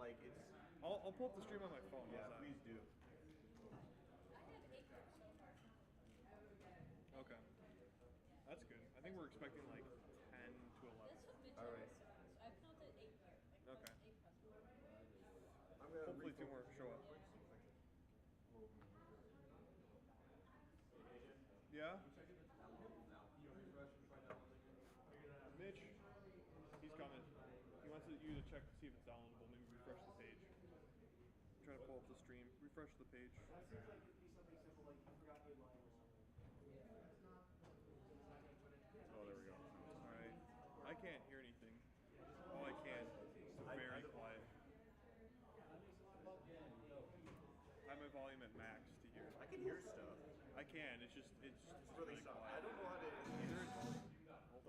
like it's. I'll pull up the stream on my phone. Yeah, please do. Okay. That's good. I think we're expecting like 10 to 11. All right. I've counted 8 here. Okay. 8 plus 1. I'm gonna Hopefully 2 more show up. Yeah? Mitch, he's coming. He wants you to check to see if it's downloadable. Maybe refresh the page. Try to pull up the stream. Refresh the page. That seems like it'd be something simple, like you forgot your line or something. Oh, there we go. All right. I can't hear anything. All I can is very quiet. I have my volume at max to hear. I can hear stuff. I can. It's Really soft. I don't know how to.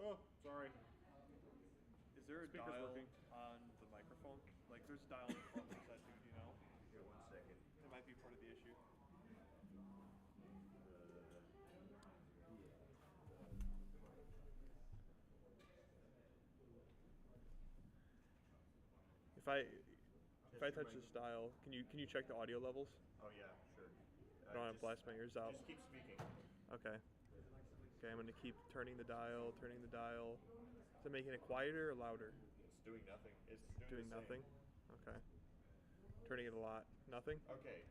Oh, sorry. Is there a Speaker's dial working. on the microphone? Like, there's a dial on the front. What's that do? Do you know? Here, 1 second. It might be part of the issue. If I touch this dial, can you check the audio levels? Oh yeah, sure. I don't want to blast my ears out. Just keep speaking. Okay. Okay, I'm gonna keep turning the dial. Is it making it quieter or louder? It's doing nothing. It's Doing the same. nothing? Okay. Turning it a lot. Nothing? Okay.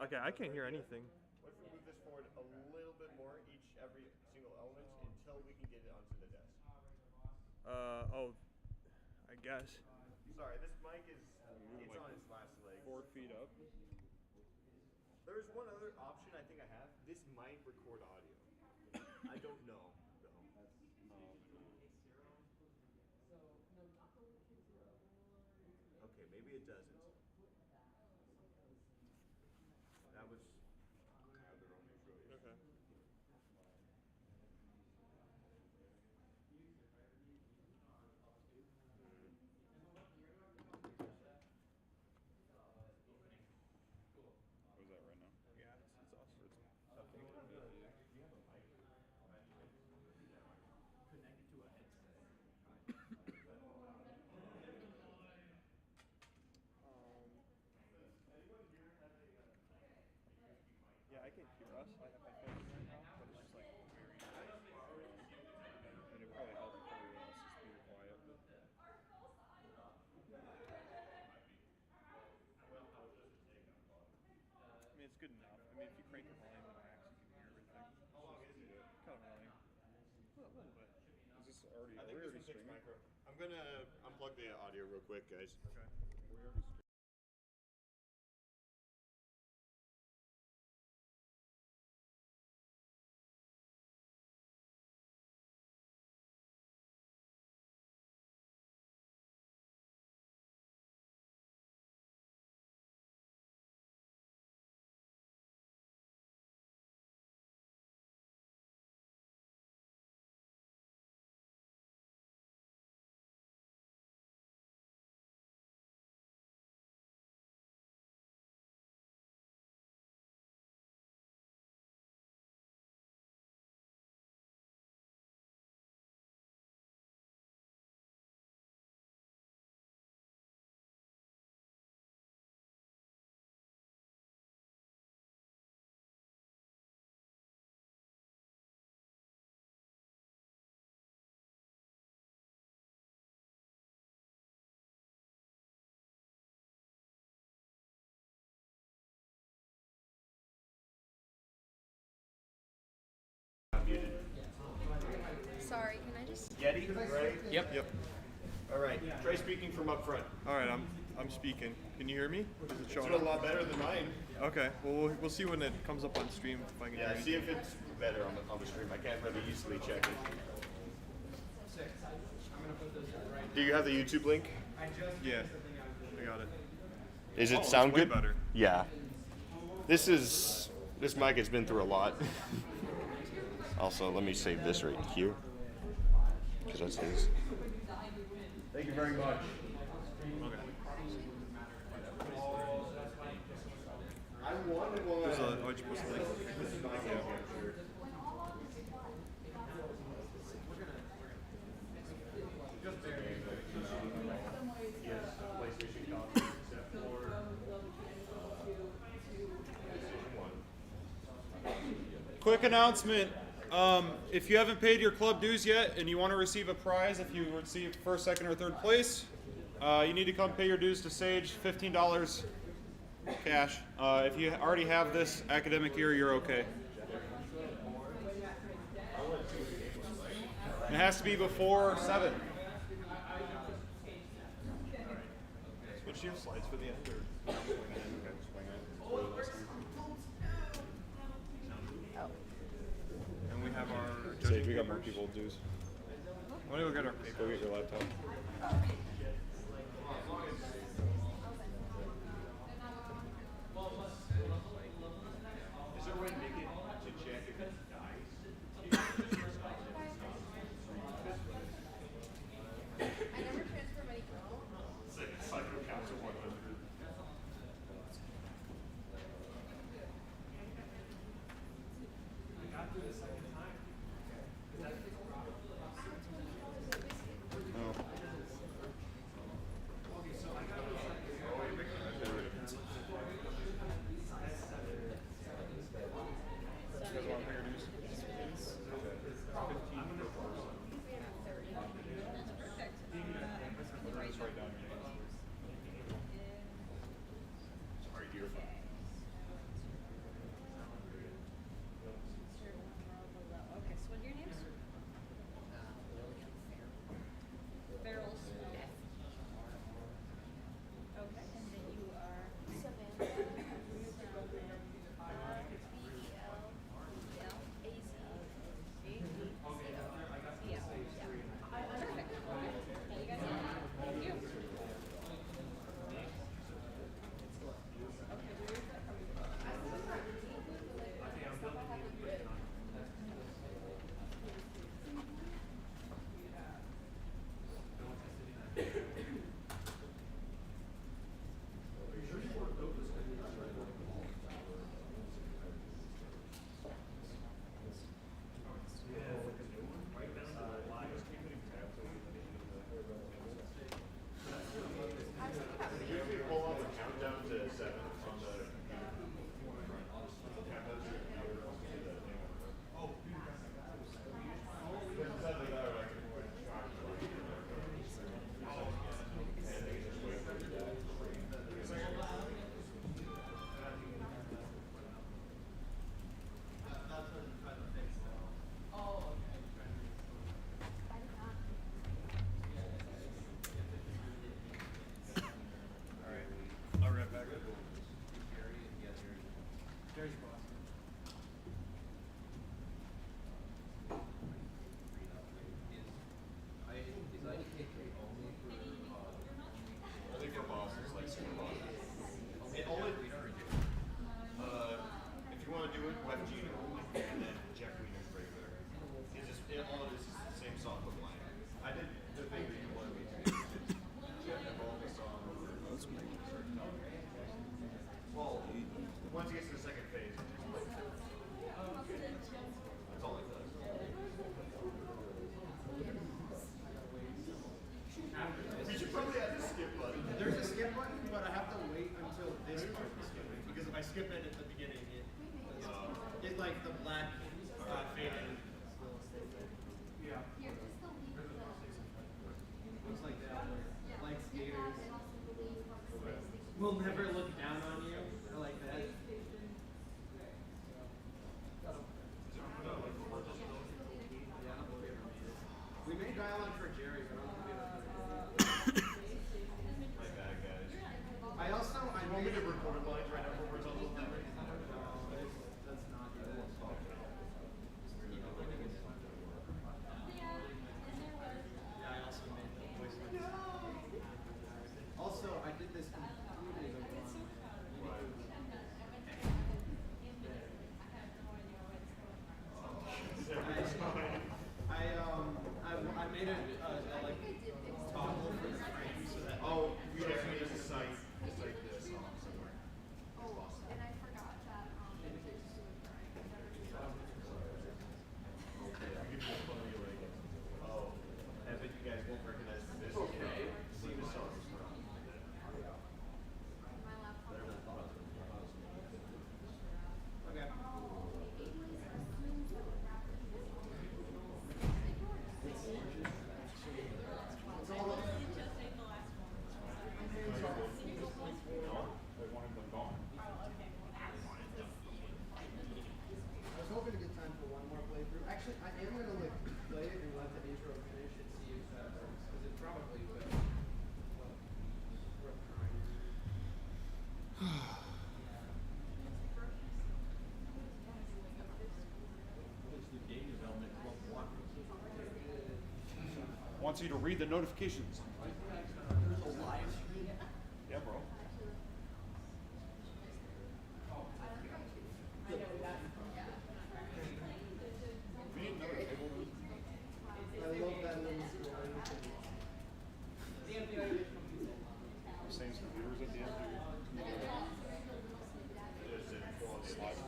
Okay, I can't hear anything. What if we move this forward a little bit more, every single element, until we can get it onto the desk? Oh, I guess. Sorry, this mic is it's on its last leg. 4 feet up. There's one other option I think I have. This might record audio. I don't know, though. Okay, maybe it doesn't. That was other only choice. Okay. What is that right now? Yeah, it's awesome. Yeah, I can hear us. I have my phone in right now, but it's just like very quiet. And it probably helps if everyone else is pretty quiet. But I mean, it's good enough. I mean, if you crank your volume to max, you can hear everything. How long is it? Kind of annoying. A little bit. is this already? I Are think we this already one takes streaming? micro. I'm gonna unplug the audio real quick, guys. Okay. We already streaming. Sorry, can I just... Yeti, right? Yep. All right. Try speaking from up front. All right, I'm speaking. Can you hear me? Is it It's showing a up? lot better than mine. Okay. Well, we'll see when it comes up on stream if I can Yeah, hear see you. if it's better on the stream. I can't really easily check it. Do you have the YouTube link? Yeah, I got it. Is it Oh, sound it's way good? better. Yeah. This mic has been through a lot. Also, let me save this right here because that's his. Thank you very much. Okay. I wanted one. There's a, oh, you're supposed to link. Yes, PlayStation console. quick announcement. If you haven't paid your club dues yet and you want to receive a prize if you receive first, second, or third place, you need to come pay your dues to Sage, $15 cash. If you already have this academic year, you're okay. It has to be before 7. Switch your slides for the end, or And we have our Sage, judging we got more papers. people dues. When do we get our paper? Go get your laptop. Is there a way to make it to check if it dies? I never transfer money. Cycle counts to 100. Wants you to read the notifications. Yeah, bro. We need another table. Same computers at the end. Slide.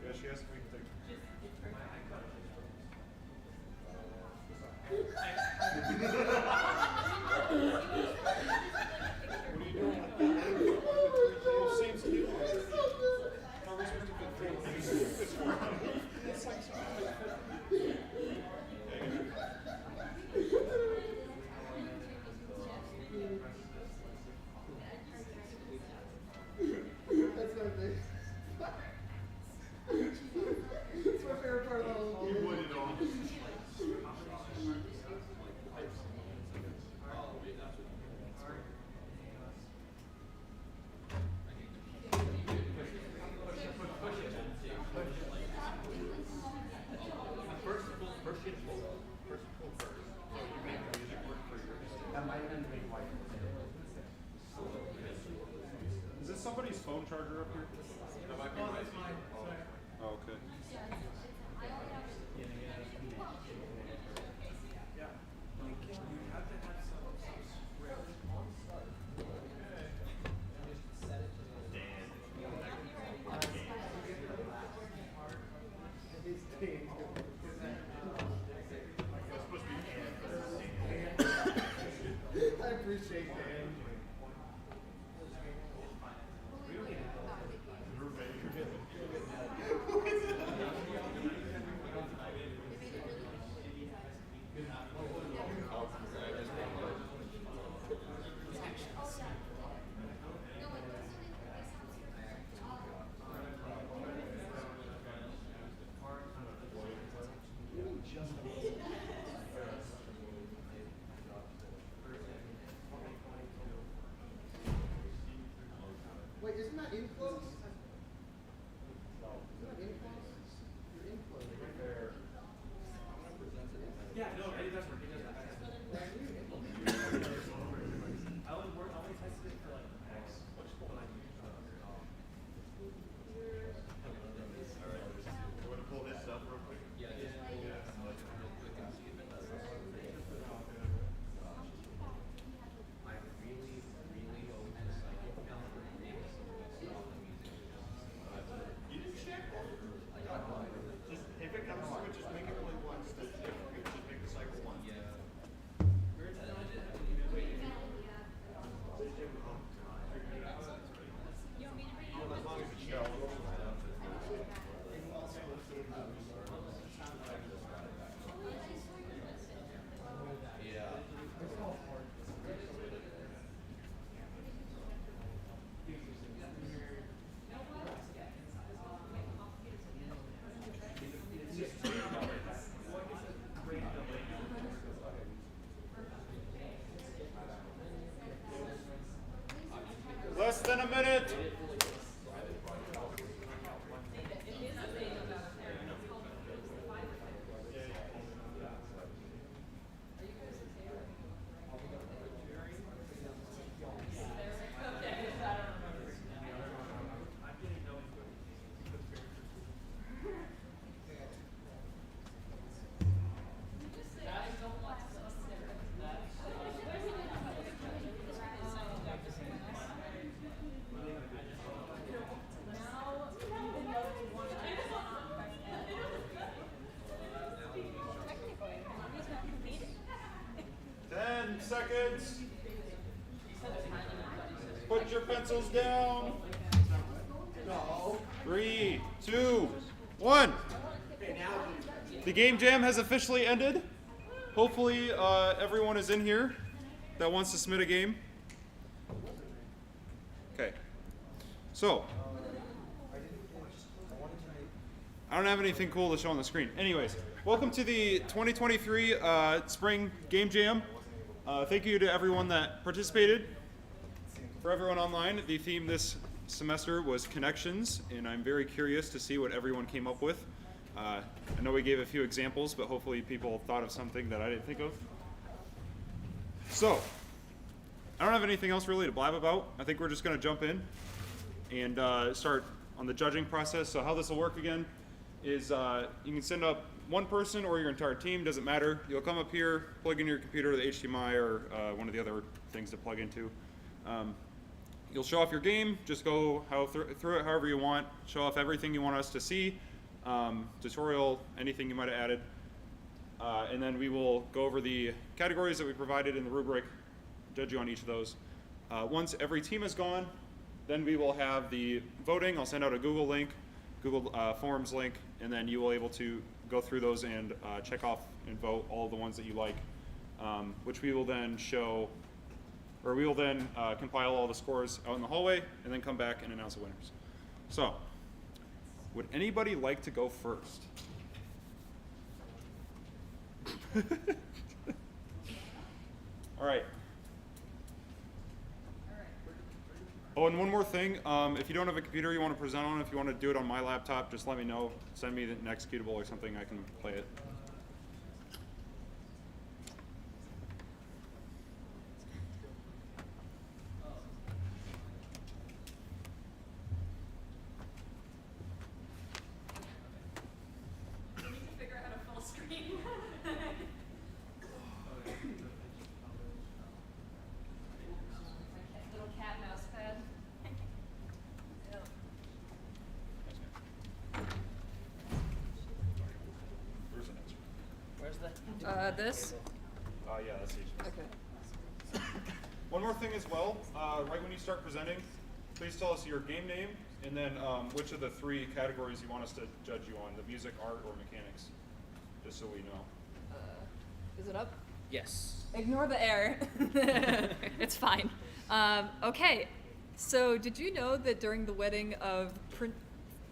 Yeah, she asked if we could take. What are you doing? Well, same schedule. How are we supposed to fit That's my thing. It's my favorite part of the whole You would it all. Is this somebody's phone charger up here? Oh, okay. I appreciate that. Wait, isn't that in close? Isn't that in close? You're in close. Right there. Yeah, no, it does work. It does work. I only tested it for like X. You want to pull this up real quick? You didn't check? Just, if it comes through, just make it play once. Just make the cycle once. As long as it's shown. Less than a minute. Seconds. Put your pencils down. 3, 2, 1. The game jam has officially ended. Hopefully everyone is in here that wants to submit a game. Okay. So, I don't have anything cool to show on the screen. Anyways, welcome to the 2023 Spring Game Jam. Thank you to everyone that participated. For everyone online, the theme this semester was connections, and I'm very curious to see what everyone came up with. I know we gave a few examples, but hopefully people thought of something that I didn't think of. So, I don't have anything else really to blab about. I think we're just going to jump in and start on the judging process. So how this will work again is you can send up one person or your entire team, doesn't matter. You'll come up here, plug in your computer, the HDMI or one of the other things to plug into. You'll show off your game, just go through it however you want, show off everything you want us to see, tutorial, anything you might have added. And then we will go over the categories that we provided in the rubric, judge you on each of those. Once every team is gone, then we will have the voting. I'll send out a Google link, Google Forms link, and then you will be able to go through those and check off and vote all of the ones that you like, which we will then show, or we will then compile all the scores out in the hallway and then come back and announce the winners. So, would anybody like to go first? All right. Oh, and one more thing. If you don't have a computer you want to present on, if you want to do it on my laptop, just let me know. Send me an executable or something. I can play it. We need to figure out how to full screen. Little cat mouse pad. Where's the next one? Where's the? This? Yeah, that's each. Okay. One more thing as well. Right when you start presenting, please tell us your game name and then which of the 3 categories you want us to judge you on, the music, art, or mechanics, just so we know. Is it up? Yes. Ignore the error. It's fine. Okay. So, did you know that during the wedding of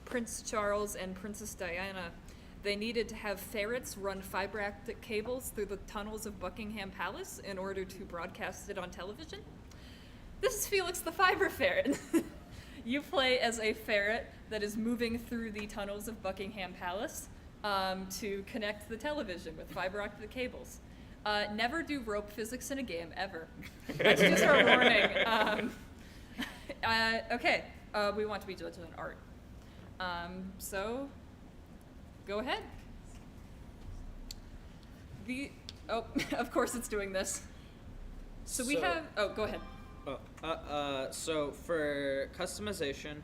Prince Charles and Princess Diana, they needed to have ferrets run fiber optic cables through the tunnels of Buckingham Palace in order to broadcast it on television? This is Felix the Fiber Ferret. You play as a ferret that is moving through the tunnels of Buckingham Palace to connect the television with fiber optic cables. Never do rope physics in a game, ever. That's just our warning. Okay, we want to be judged on art. So, go ahead. Of course it's doing this. So we have, go ahead. So for customization,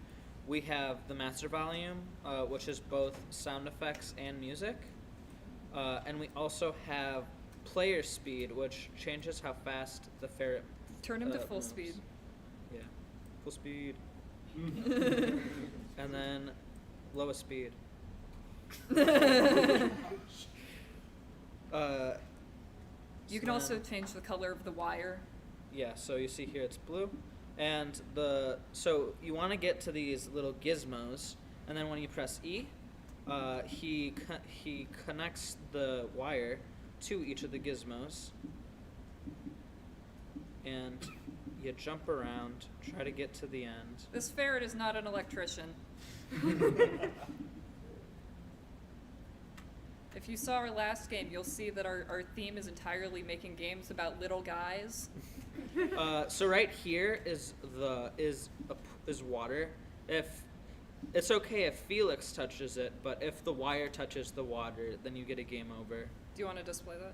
we have the master volume, which is both sound effects and music. And we also have player speed, which changes how fast the ferret Turn him to full moves. speed. Yeah, full speed. And then lowest speed. You can also change the color of the wire. Yeah, so you see here it's blue. And so you want to get to these little gizmos, and then when you press E, he connects the wire to each of the gizmos, and you jump around, try to get to the end. This ferret is not an electrician. If you saw our last game, you'll see that our theme is entirely making games about little guys. So right here is water. If it's okay if Felix touches it, but if the wire touches the water, then you get a game over. Do you want to display that?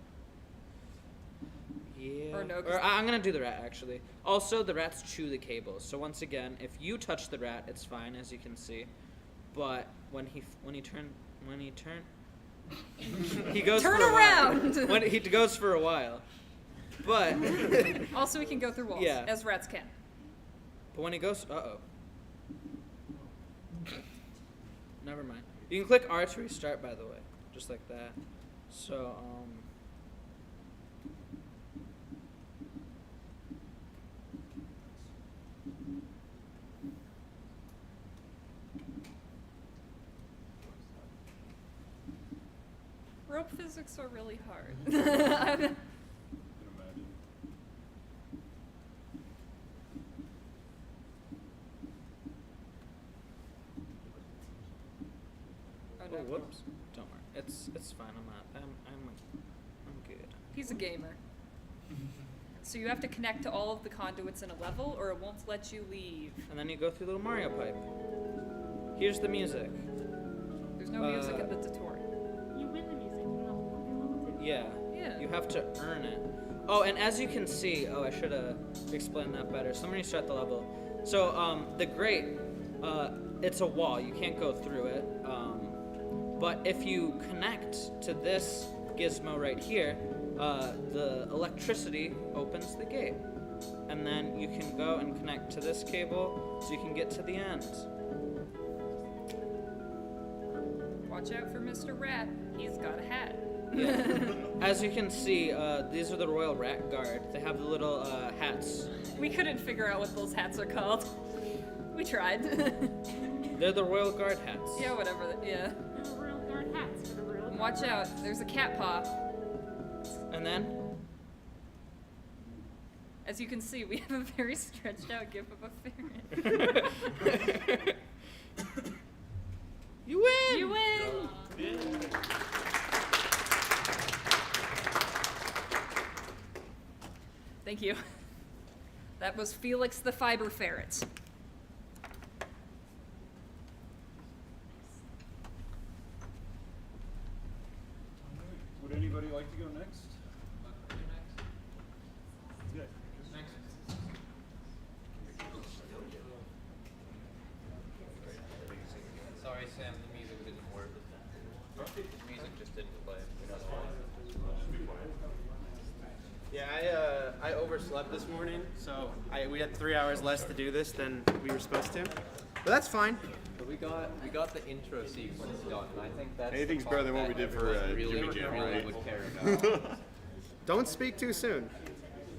Yeah. Or no, 'cause Or I'm gonna do the rat actually. Also, the rats chew the cables. So once again, if you touch the rat, it's fine, as you can see. But when he goes Turn for a while. around! When he goes for a while. But Also, we can go through walls, Yeah. as rats can. But when he goes, never mind. You can click R to restart, by the way, just like that. So, Rope physics are really hard. I can imagine. Oh, oh, no. whoops. Don't worry. It's fine. I'm good. He's a gamer. So you have to connect to all of the conduits in a level, or it won't let you leave. And then you go through the little Mario pipe. Here's the music. There's no music in the tutorial. You win the music, you know, level 2. Yeah. Yeah. You have to earn it. Oh, and as you can see, I should have explained that better. So I'm gonna restart the level. So the grate, it's a wall. You can't go through it. But if you connect to this gizmo right here, the electricity opens the gate. And then you can go and connect to this cable so you can get to the end. Watch out for Mr. Rat. He's got a hat. Yeah. As you can see, these are the Royal Rat Guard. They have the little hats. We couldn't figure out what those hats are called. We tried. They're the Royal Guard hats. Yeah, whatever. Yeah. They're the Royal Guard hats for the Royal Guard. Watch out. There's a cat paw. And then? As you can see, we have a very stretched out gif of a ferret. You win! You win! Thank you. That was Felix the Fiber Ferret. Would anybody like to go next? Yeah. Sorry, Sam, the music didn't work. The music just didn't play. Yeah, I overslept this morning, so we had 3 hours less to do this than we were supposed to. But that's fine. But we got the intro sequence done, and I think that's Anything's the better than part what we that did for everyone really, Jimmy Jam, really right? would care about. Don't speak too soon.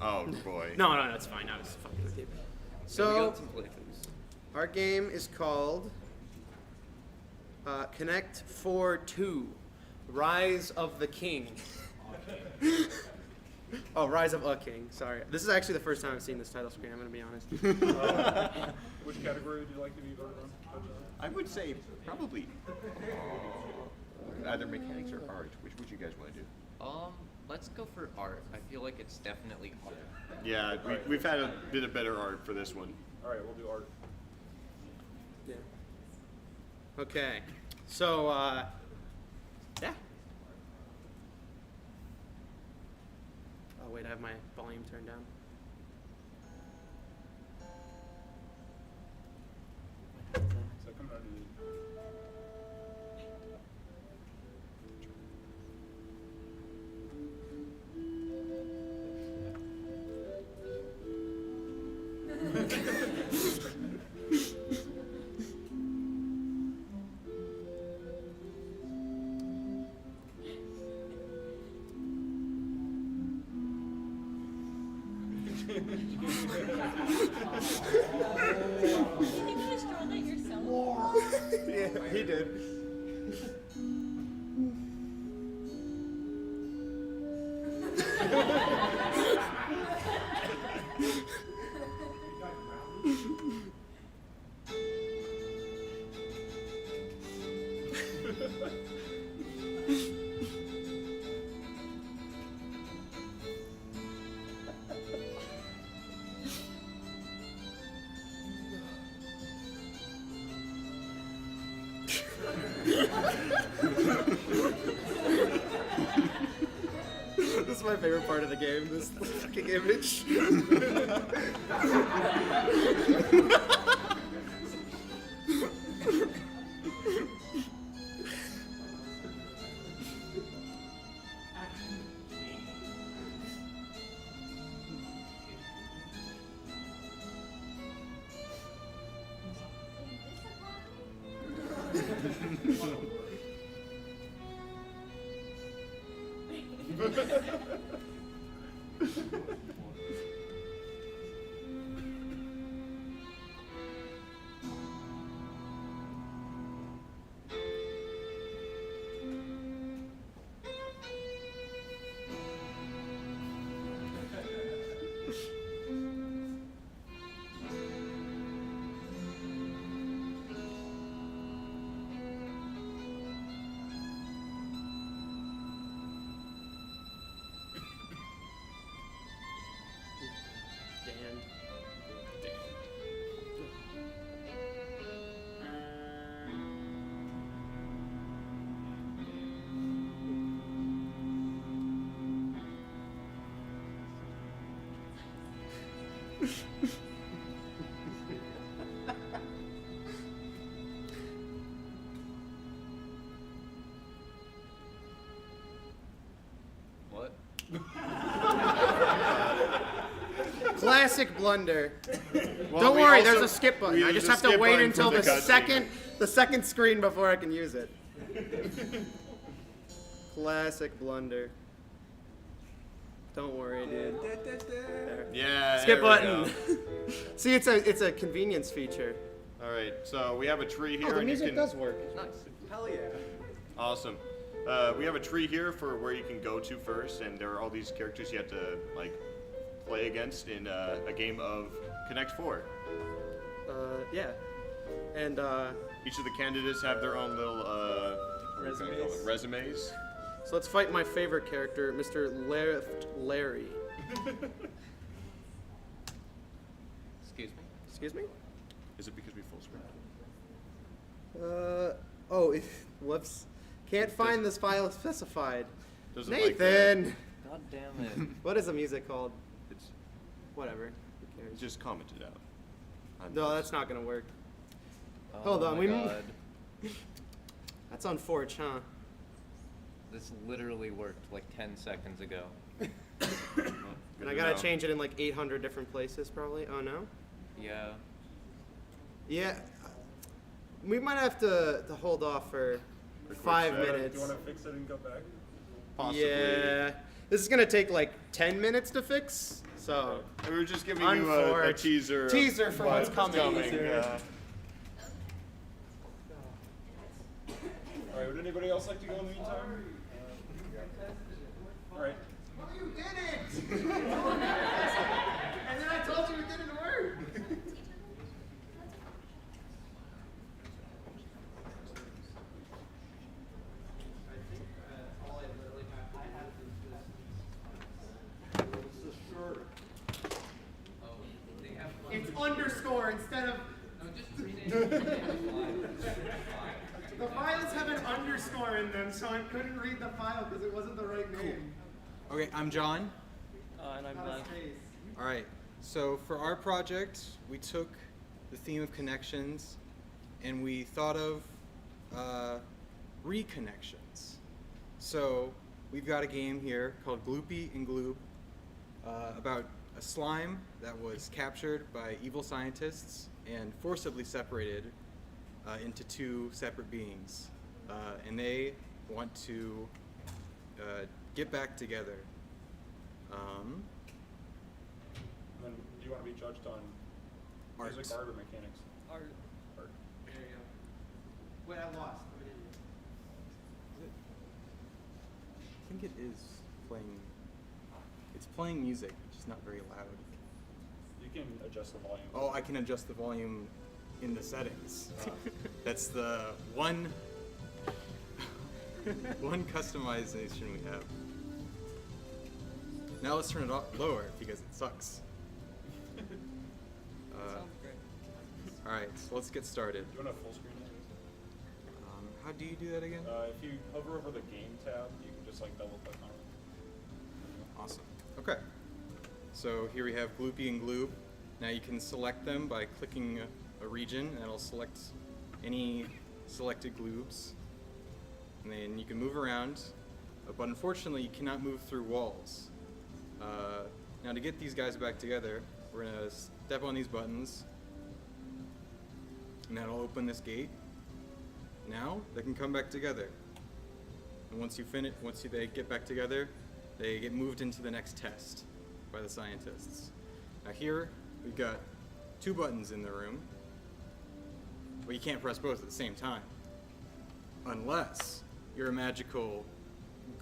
Oh boy. No, that's fine. I was fucking with you. So we So, got some playthroughs. our game is called Connect 4-2, Rise of the King. Oh, Rise of a King, sorry. This is actually the first time I've seen this title screen, I'm going to be honest. Which category would you like to be voted on? I would say probably either mechanics or art. Which would you guys want to do? Let's go for art. I feel like it's definitely harder. Yeah, we've had a bit of better art for this one. All right, we'll do art. Yeah. Okay, so, yeah. Oh, wait, I have my volume turned down. So come on. Did you guys draw that yourself? Yeah, he did. This is my favorite part of the game, this fucking image. Dan. What? Classic blunder. Well, Don't we worry, also- there's a skip button. we I use just the have to skip wait button until for the cutscene. second screen before I can use it. Classic blunder. Don't worry, dude. There. Yeah. Skip there we button. go. See, it's a convenience feature. All right, so we have a tree here. Oh, the and you music can, does work. Nice. Hell yeah. Awesome. We have a tree here for where you can go to first, and there are all these characters you have to like play against in a game of Connect 4. Yeah. And Each of the candidates have their own little what can I call it? Resumes. so let's fight my favorite character, Mr. Left Larry. Excuse me? Excuse me? Is it because we full screen? Whoops. Can't find this file specified. Doesn't like that. Nathan! God damn it. What is the music called? It's Whatever. Who cares? just commented out. No, that's not gonna work. Oh Hold on, my we- God. That's on Forge, huh? This literally worked like 10 seconds ago. And I gotta change it in like 800 different places, probably. Oh no? Yeah. Yeah. We might have to hold off for 5 Do minutes. you want to fix it and go back? Possibly. Yeah. This is gonna take like 10 minutes to fix, so. We were just giving you a Unforged. teaser. of Teaser for what's what's coming. yeah. All right. Would anybody else like to go in the meantime? All right. Oh, you did it! And then I told you it didn't work. It's underscore instead of. The files have an underscore in them, so I couldn't read the file because it wasn't the right name. Okay, I'm John. And I'm Not a space. All right, so for our project, we took the theme of connections and we thought of reconnections. So we've got a game here called Gloopy and Gloob about a slime that was captured by evil scientists and forcibly separated into two separate beings. And they want to get back together. And then, do you want to be judged on Art. music, art, or mechanics? Art. Art. There you go. Wait, I lost. I'm an idiot. I think it is playing. It's playing music, just not very loud. You can adjust the volume. Oh, I can adjust the volume in the settings. That's the one customization we have. Now let's turn it lower because it sucks. Sounds great. All right, so let's get started. Do you want to full screen it? How do you do that again? If you hover over the game tab, you can just like double click on it. Awesome. Okay. So here we have Gloopy and Gloob. Now you can select them by clicking a region, and it'll select any selected gloobs. And then you can move around, but unfortunately you cannot move through walls. Now to get these guys back together, we're gonna step on these buttons, and that'll open this gate. Now they can come back together. And once they get back together, they get moved into the next test by the scientists. Now here, we've got 2 buttons in the room, but you can't press both at the same time. Unless you're a magical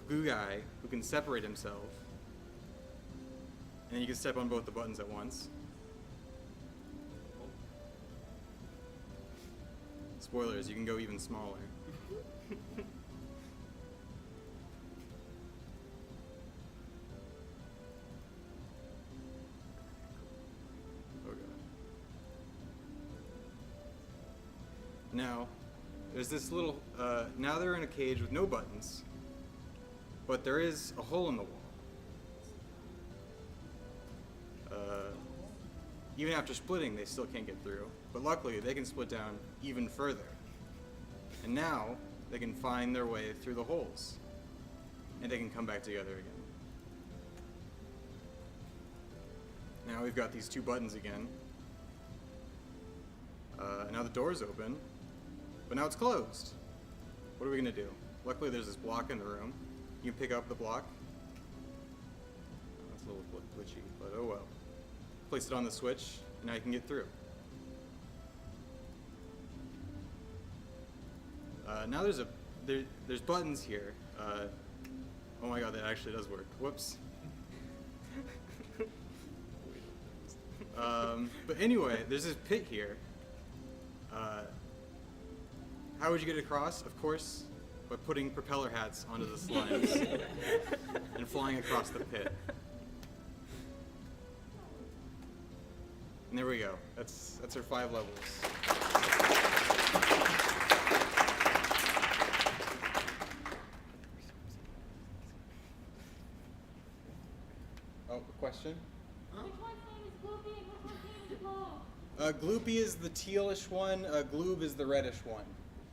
glue guy who can separate himself, and then you can step on both the buttons at once. Spoilers, you can go even smaller. Oh god. Now, there's this little, now they're in a cage with no buttons, but there is a hole in the wall. Even after splitting, they still can't get through, but luckily they can split down even further. And now they can find their way through the holes, and they can come back together again. Now we've got these 2 buttons again. Now the door's open, but now it's closed. What are we gonna do? Luckily there's this block in the room. You can pick up the block. That's a little glitchy, but oh well. Place it on the switch, and now you can get through. Now there's buttons here. Oh my god, that actually does work. Whoops. But anyway, there's this pit here. How would you get across? Of course, by putting propeller hats onto the slimes and flying across the pit. And there we go. That's our 5 levels. Oh, a question? Which one's name is Gloopy and which one's name is Gloob? Gloopy is the tealish one. Gloob is the reddish one.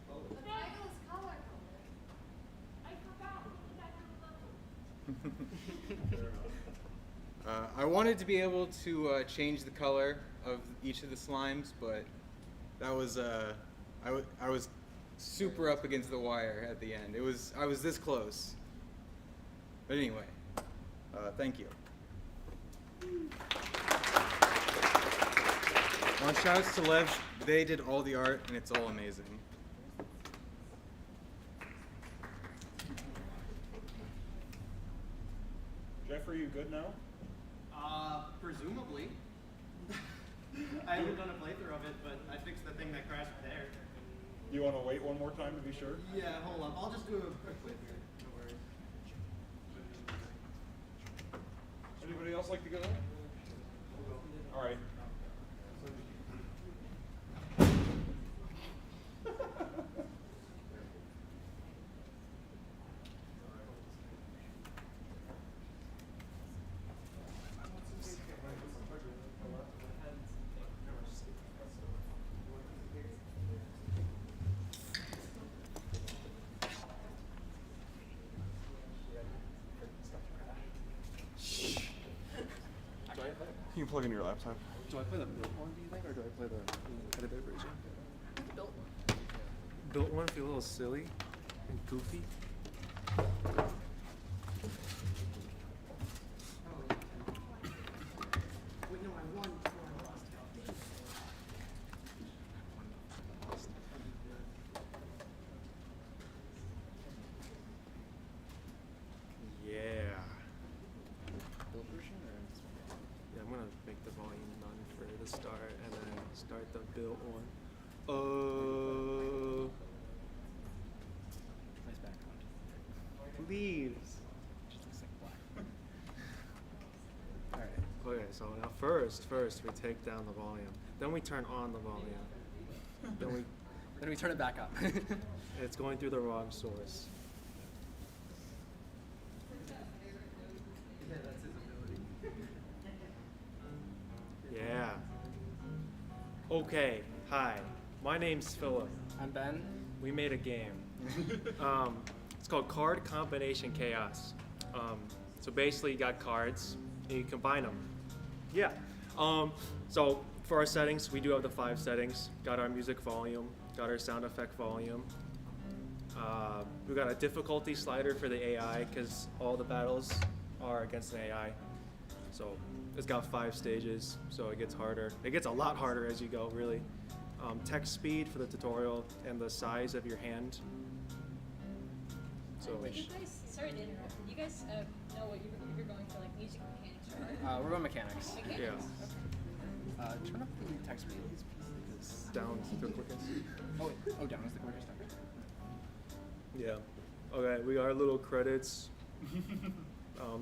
The bagel is colorful. I forgot. I wanted to be able to change the color of each of the slimes, but that was I was super up against the wire at the end. I was this close. But anyway, thank you. Shoutouts to Lev. They did all the art, and it's all amazing. Jeff, are you good now? Presumably. I haven't done a playthrough of it, but I fixed the thing that crashed there. You want to wait one more time to be sure? Yeah, hold up. I'll just do a quick playthrough. No worries. Anybody else like to go? All right. You can plug in your laptop. Do I play the built one, do you think, or do I play the edited version? Built one feel a little silly and goofy. Wait, no, I won before I lost. Yeah. Built version or? Yeah, I'm gonna make the volume none for the start and then start the built one. Nice background. Leaves. Just looks like black. Alright. Okay, so now first we take down the volume. Then we turn on the volume. Then we turn it back up. It's going through the wrong source. Yeah, that's his ability. Yeah. Okay, hi. My name's Philip. I'm Ben. We made a game. It's called Card Combination Chaos. So basically you got cards and you combine them. Yeah. So for our settings, we do have the 5 settings. Got our music volume, got our sound effect volume, We got a difficulty slider for the AI because all the battles are against an AI. So it's got 5 stages, so it gets harder. It gets a lot harder as you go, really. Text speed for the tutorial and the size of your hand. So Wait, you guys, sorry to interrupt. You guys know what you're going for, like music mechanics, right? We're going mechanics. yeah, Turn up the text speed, please. down to the quickest. Oh, down is the quickest. Yeah. Okay, we got our little credits.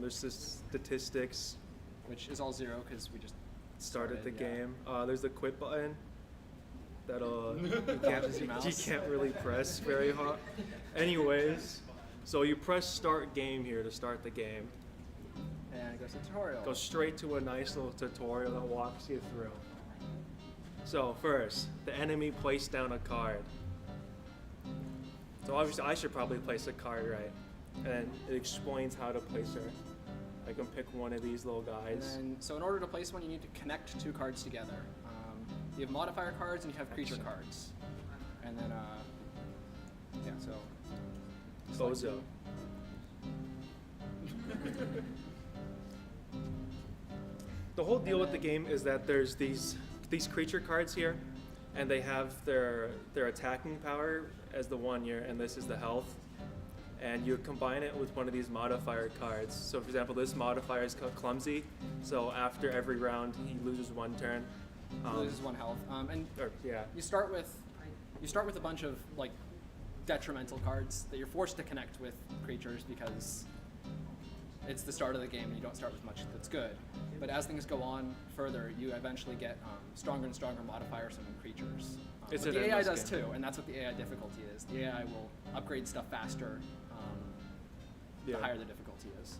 There's this statistics. Which is all 0 because we just Started the yeah. game. There's the quit button that Just your you mouse. can't really press very hard. Anyways, so you press start game here to start the game. And it goes to tutorial. Go straight to a nice little tutorial that walks you through. So first, the enemy placed down a card. So obviously I should probably place a card right. And it explains how to place her. I can pick one of these little guys. And then, so in order to place one, you need to connect 2 cards together. You have modifier cards and you have creature cards. And then, yeah, so. Bozo. The whole deal with the game is that there's these creature cards here, and they have their attacking power as the 1 year, and this is the health. And you combine it with one of these modifier cards. So for example, this modifier is called clumsy. So after every round, he loses 1 turn. Loses 1 health. Yeah. You start with a bunch of like detrimental cards that you're forced to connect with creatures because it's the start of the game and you don't start with much that's good. But as things go on further, you eventually get stronger and stronger modifiers on creatures. It's But an the AI endless does game. too, and that's what the AI difficulty is. The AI will upgrade stuff faster the Yeah. higher the difficulty is.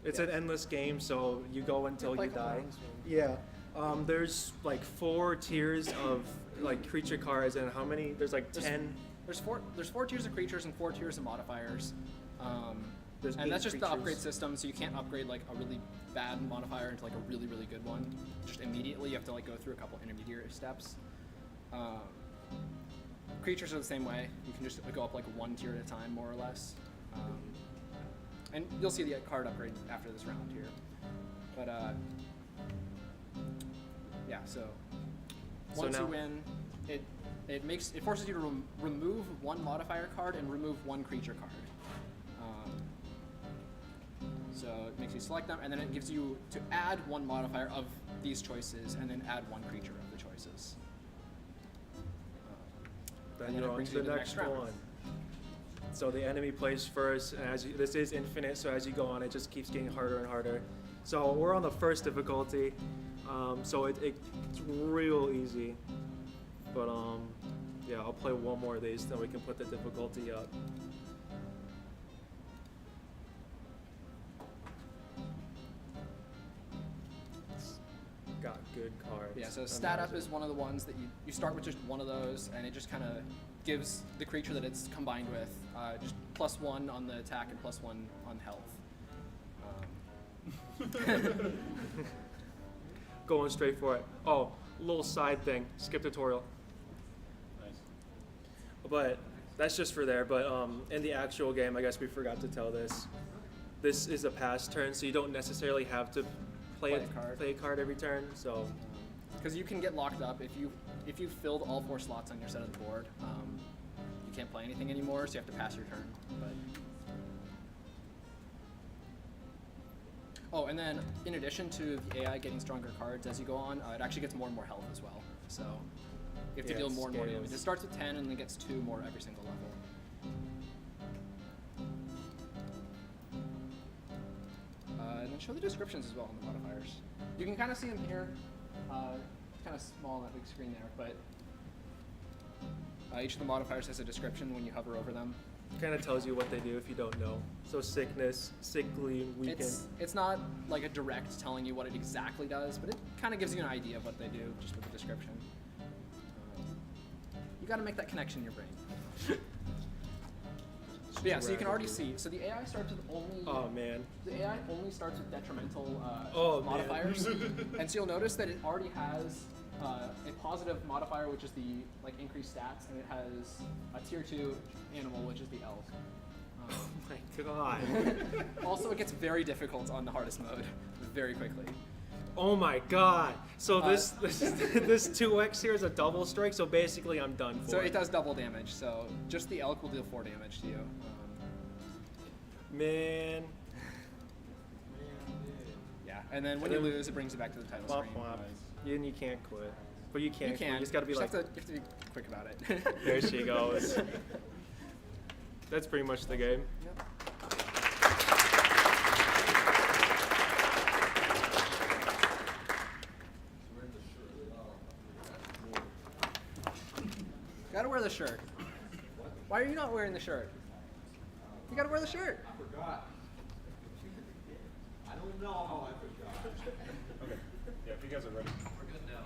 It's an endless game, so you go until Play you a couple die. rounds. Yeah. There's like 4 tiers of like creature cards, and how many? There's like 10. There's four tiers of creatures and 4 tiers of modifiers. There's And 8 that's just the upgrade creatures. system, so you can't upgrade like a really bad modifier into like a really, really good one. Just immediately, you have to like go through a couple intermediate steps. Creatures are the same way. You can just go up like 1 tier at a time, more or less. And you'll see the card upgrade after this round here. But yeah, so once now- you win, it forces you to remove 1 modifier card and remove 1 creature card. So it makes you select them, and then it gives you to add 1 modifier of these choices, and then add 1 creature of the choices. Then and then you're it on brings to you the to the next next round. one. So the enemy plays first, and this is infinite, so as you go on, it just keeps getting harder and harder. So we're on the first difficulty, so it's real easy. But yeah, I'll play 1 more of these, then we can put the difficulty up. Got good cards. Yeah, so stat up is one of the ones that you start with just 1 of those, and it just kind of gives the creature that it's combined with just +1 on the attack and +1 on health. Going straight for it. Oh, little side thing. Skip tutorial. Nice. But that's just for there. But in the actual game, I guess we forgot to tell this. This is a pass turn, so you don't necessarily have to play a card every turn. So Because you can get locked up if you filled all 4 slots on your side of the board. You can't play anything anymore, so you have to pass your turn. Oh, and then in addition to the AI getting stronger cards as you go on, it actually gets more and more health as well. So you have to Yeah, deal it more and more scales. damage. It starts with 10 and then gets 2 more every single level. And then show the descriptions as well on the modifiers. You can kind of see them here. It's kind of small on that big screen there, but each of the modifiers has a description when you hover over them. kind of tells you what they do if you don't know. So sickness, sickly, weakened. It's not like a direct telling you what it exactly does, but it kind of gives you an idea of what they do just with the description. You got to make that connection in your brain. But yeah, so you can already see. So the AI starts with only. Oh man. The AI only starts with detrimental Oh, man. modifiers, and so you'll notice that it already has a positive modifier, which is the like increased stats, and it has a tier 2 animal, which is the elk. Oh my god. Also, it gets very difficult on the hardest mode very quickly. Oh my god. So this 2x here is a double strike, so basically I'm done for. So it does double damage, so just the elk will deal 4 damage to you. Man. Yeah, and then when you lose, it brings you back to the title Womp screen. womp. You can't quit. But you can't You quit. can. You just gotta be you like, have to be quick about it. there she goes. That's pretty much the game. Yep. Gotta wear the shirt. Why are you not wearing the shirt? You gotta wear the shirt. I forgot. I don't know how I forgot. Okay. Yeah, if you guys are ready. We're good now.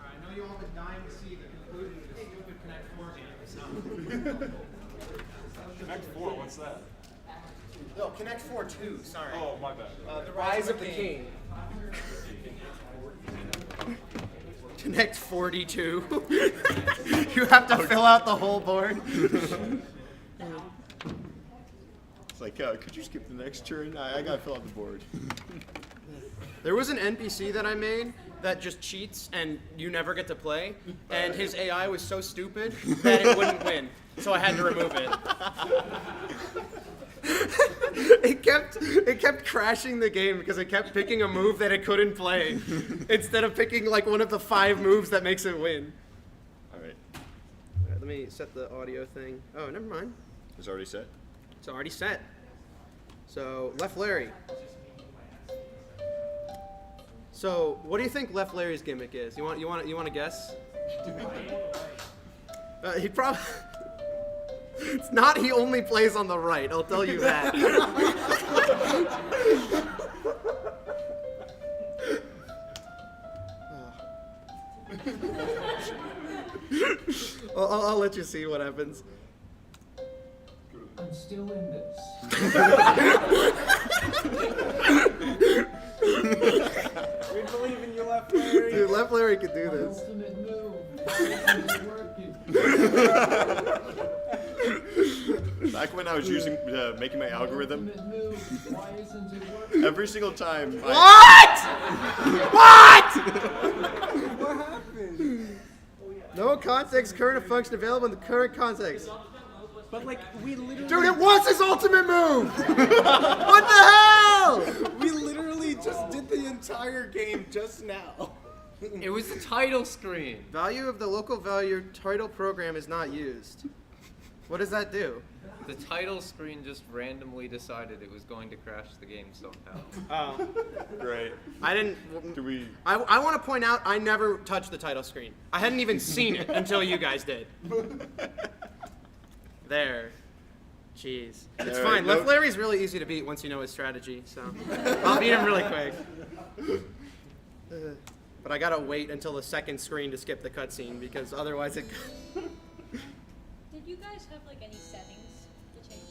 I know you all been dying to see the conclusion of the stupid Connect 4 game. Connect 4, what's that? No, Connect 4 2, sorry. Oh, my bad. The Rise of the King. Connect 42. You have to fill out the whole board. It's like, could you skip the next turn? I gotta fill out the board. There was an NPC that I made that just cheats and you never get to play, and his AI was so stupid that it wouldn't win, so I had to remove it. It kept crashing the game because it kept picking a move that it couldn't play instead of picking like one of the 5 moves that makes it win. All right. All right, let me set the audio thing. Oh, never mind. It's already set. It's already set. So, Left Larry. So, what do you think Left Larry's gimmick is? You want to guess? He probably. It's not. He only plays on the right. I'll tell you that. I'll let you see what happens. I'm still in this. We believe in you, Left Larry. Dude, Left Larry could do this. Ultimate move. It's working. Back when I was using making my algorithm, Ultimate move. Why isn't it working? every single time. What? What happened? No context, current function available in the current context. But like, we literally... Dude, it was his ultimate move! What the hell? We literally just did the entire game just now. It was the title screen. Value of the local value title program is not used. What does that do? The title screen just randomly decided it was going to crash the game somehow. Oh. Great. I didn't... Do we? I want to point out, I never touched the title screen. I hadn't even seen it until you guys did. There. Jeez. It's All fine. right, Left Larry's really easy to beat once you know his strategy, so I'll beat him really quick. But I gotta wait until the second screen to skip the cutscene because otherwise it. Did you guys have like any settings to change?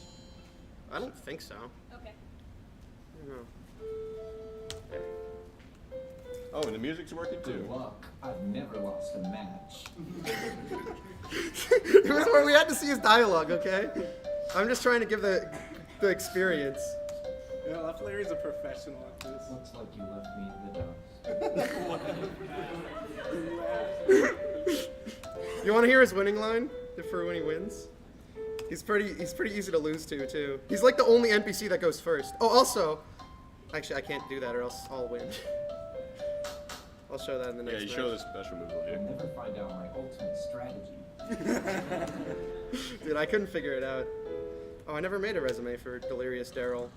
I don't think so. Okay. I don't know. Oh, and the music's working too. Good luck. I've never lost a match. It was where we had to see his dialogue, okay? I'm just trying to give the experience. Yeah, Left Larry's a professional at this. Looks like you left me in the dust. You want to hear his winning line for when he wins? He's pretty easy to lose to too. He's like the only NPC that goes first. Oh, also, actually I can't do that or else I'll win. I'll show that in the next. Yeah, you match. show the special move You'll later. never find out my ultimate strategy. Dude, I couldn't figure it out. Oh, I never made a resume for Delirious Daryl.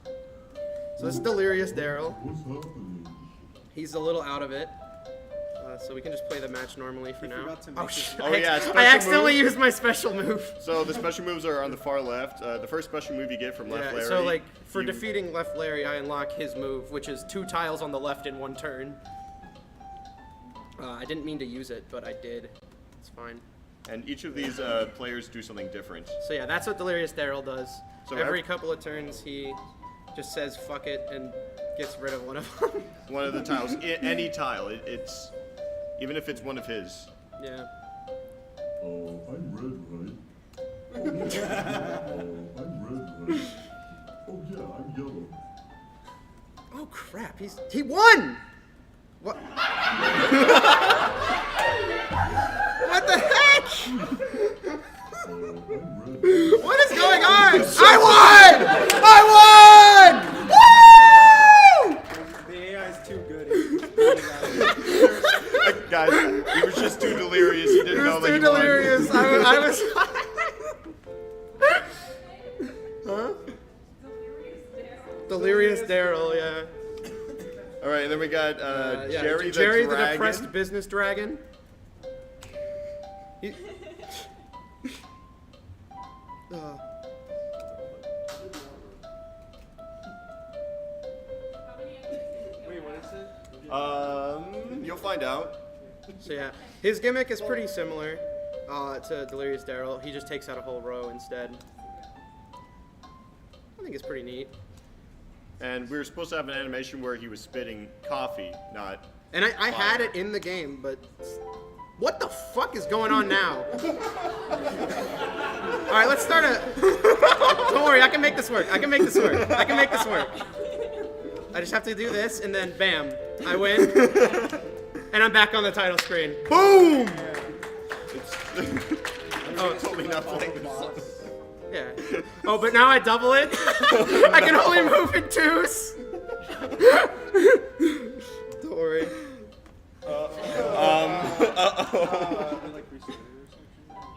So this is Delirious Daryl. He's a little out of it. So we can just play the match normally for now. Oh, shit. Oh, yeah, I special accidentally move. used my special move. So the special moves are on the far left. The first special move you get from Left Larry. So like for you- defeating Left Larry, I unlock his move, which is 2 tiles on the left in 1 turn. I didn't mean to use it, but I did. It's fine. And each of these players do something different. So yeah, that's what Delirious Daryl does. So Every couple of turns, he just says "fuck it" and gets rid of one of them. One of the tiles, any tile. It's even if it's one of his. Yeah. Oh, I'm red, right? Oh, yeah. Oh, I'm red, right? Oh, yeah, I'm yellow. Oh crap! He won. What? What the heck? Oh, I'm red. What is going on? I won! Woo! The AI is too good. Guys, he was just too delirious. He didn't know that Too he delirious. won. I was. Huh? Delirious Daryl, yeah. All right, and then we got Yeah, Jerry Jerry the the Dragon. depressed business dragon. He- Wait, what is it? You'll find out. So yeah, his gimmick is pretty similar to Delirious Daryl. He just takes out a whole row instead. I think it's pretty neat. And we were supposed to have an animation where he was spitting coffee, not. And I had it in the game, but what the fuck is going on now? All right, let's start a. Don't worry, I can make this work. I can make this work. I just have to do this, and then bam, I win, and I'm back on the title screen. Boom! Oh, totally not playing this. Yeah. Oh, but now I double it. I can only move in twos. Don't worry.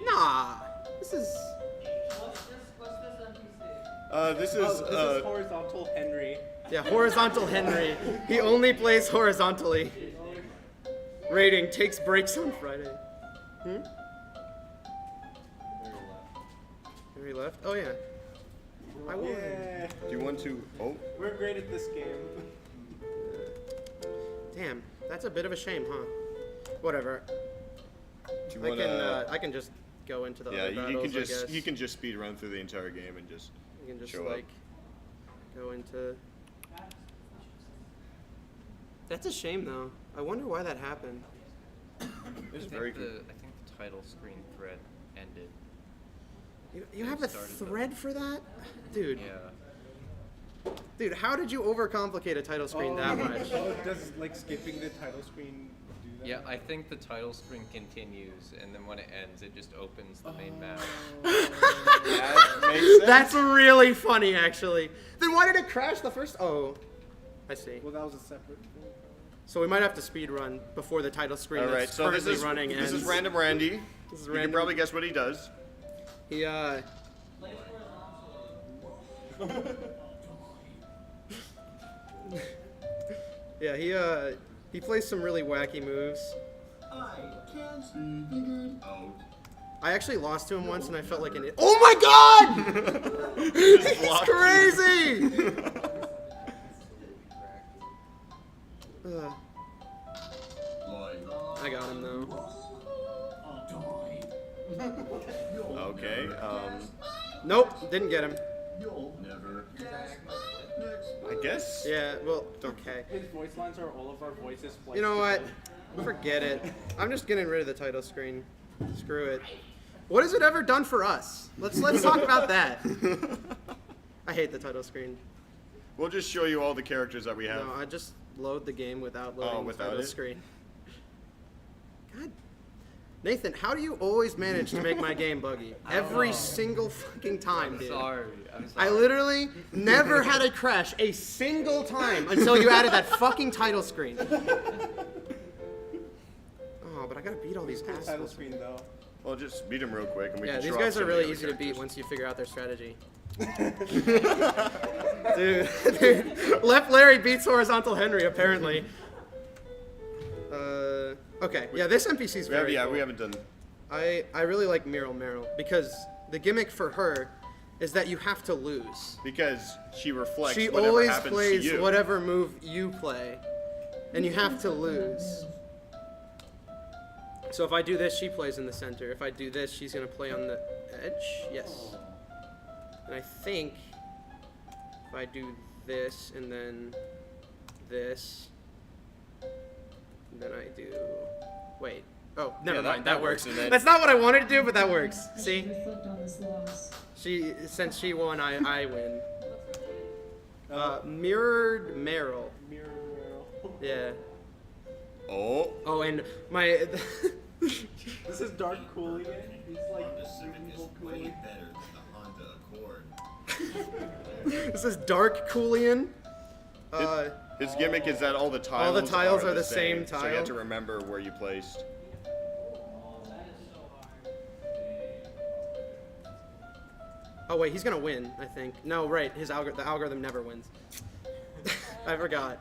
Nah. This is. This is. This is horizontal Henry. Yeah, horizontal Henry. He only plays horizontally. Rating takes breaks on Friday. Henry left? Oh, yeah. I won. Yeah. Do you want to? Oh. We're great at this game. Damn, that's a bit of a shame, huh? Whatever. Do you want I can just go into the Yeah, other battles, I guess. you can just speed run through the entire game and just. You can just show like up. go into. That's a shame, though. I wonder why that happened. It's I very think good. the title screen thread ended. You have a thread for that, dude. Yeah. Dude, how did you overcomplicate a title screen that much? Oh, does like skipping the title screen do that? Yeah, I think the title screen continues, and then when it ends, it just opens the main map. That makes sense. That's really funny, actually. Then why did it crash the first? Oh, I see. Well, that was a separate thing. So we might have to speed run before the title screen All right, that's so this currently is running this ends. is Random Randy. This is You random. can probably guess what he does. He yeah, he plays some really wacky moves. I can see figured out. I actually lost to him once and I felt like an idiot. Oh my god! He's blocked crazy! I got him though. Okay. Nope, didn't get him. You'll never guess. Next. I guess. Yeah, well, okay. His voice lines are all of our voices spliced You know what? together. Forget it. I'm just getting rid of the title screen. Screw it. What has it ever done for us? Let's talk about that. I hate the title screen. We'll just show you all the characters that we have. No, I just load the game without loading without the title it? screen. God, Nathan, how do you always manage to make my game buggy? Every single fucking time, dude. I'm sorry. I literally never had it crash a single time until you added that fucking title screen. Oh, but I gotta beat all these Title assholes. screen though. Well, just beat him real quick, and we Yeah, can these show guys off are some of the really other easy to beat characters. once you figure out their strategy. dude, Left Larry beats Horizontal Henry, apparently. Okay, yeah, this NPC's very cool. We haven't done. I really like Meryl because the gimmick for her is that you have to lose. Because she reflects She whatever always happens plays to you. whatever move you play, and you have to lose. So if I do this, she plays in the center. If I do this, she's gonna play on the edge. Yes. And I think if I do this and then this, and then I do Wait. Oh, never Yeah, mind. that That works. works, and then- That's not what I wanted to do, but that works. See? Reflect on this loss. Since she won, I win. Mirrored Meryl. Yeah. Oh. Oh, and my. This is Dark Coolian. He's like evil Coolian. This is Dark Coolian. His gimmick is that all the tiles are the same so you tile. have to remember where you placed. Oh wait, he's gonna win, I think. No, right. The algorithm never wins. I forgot.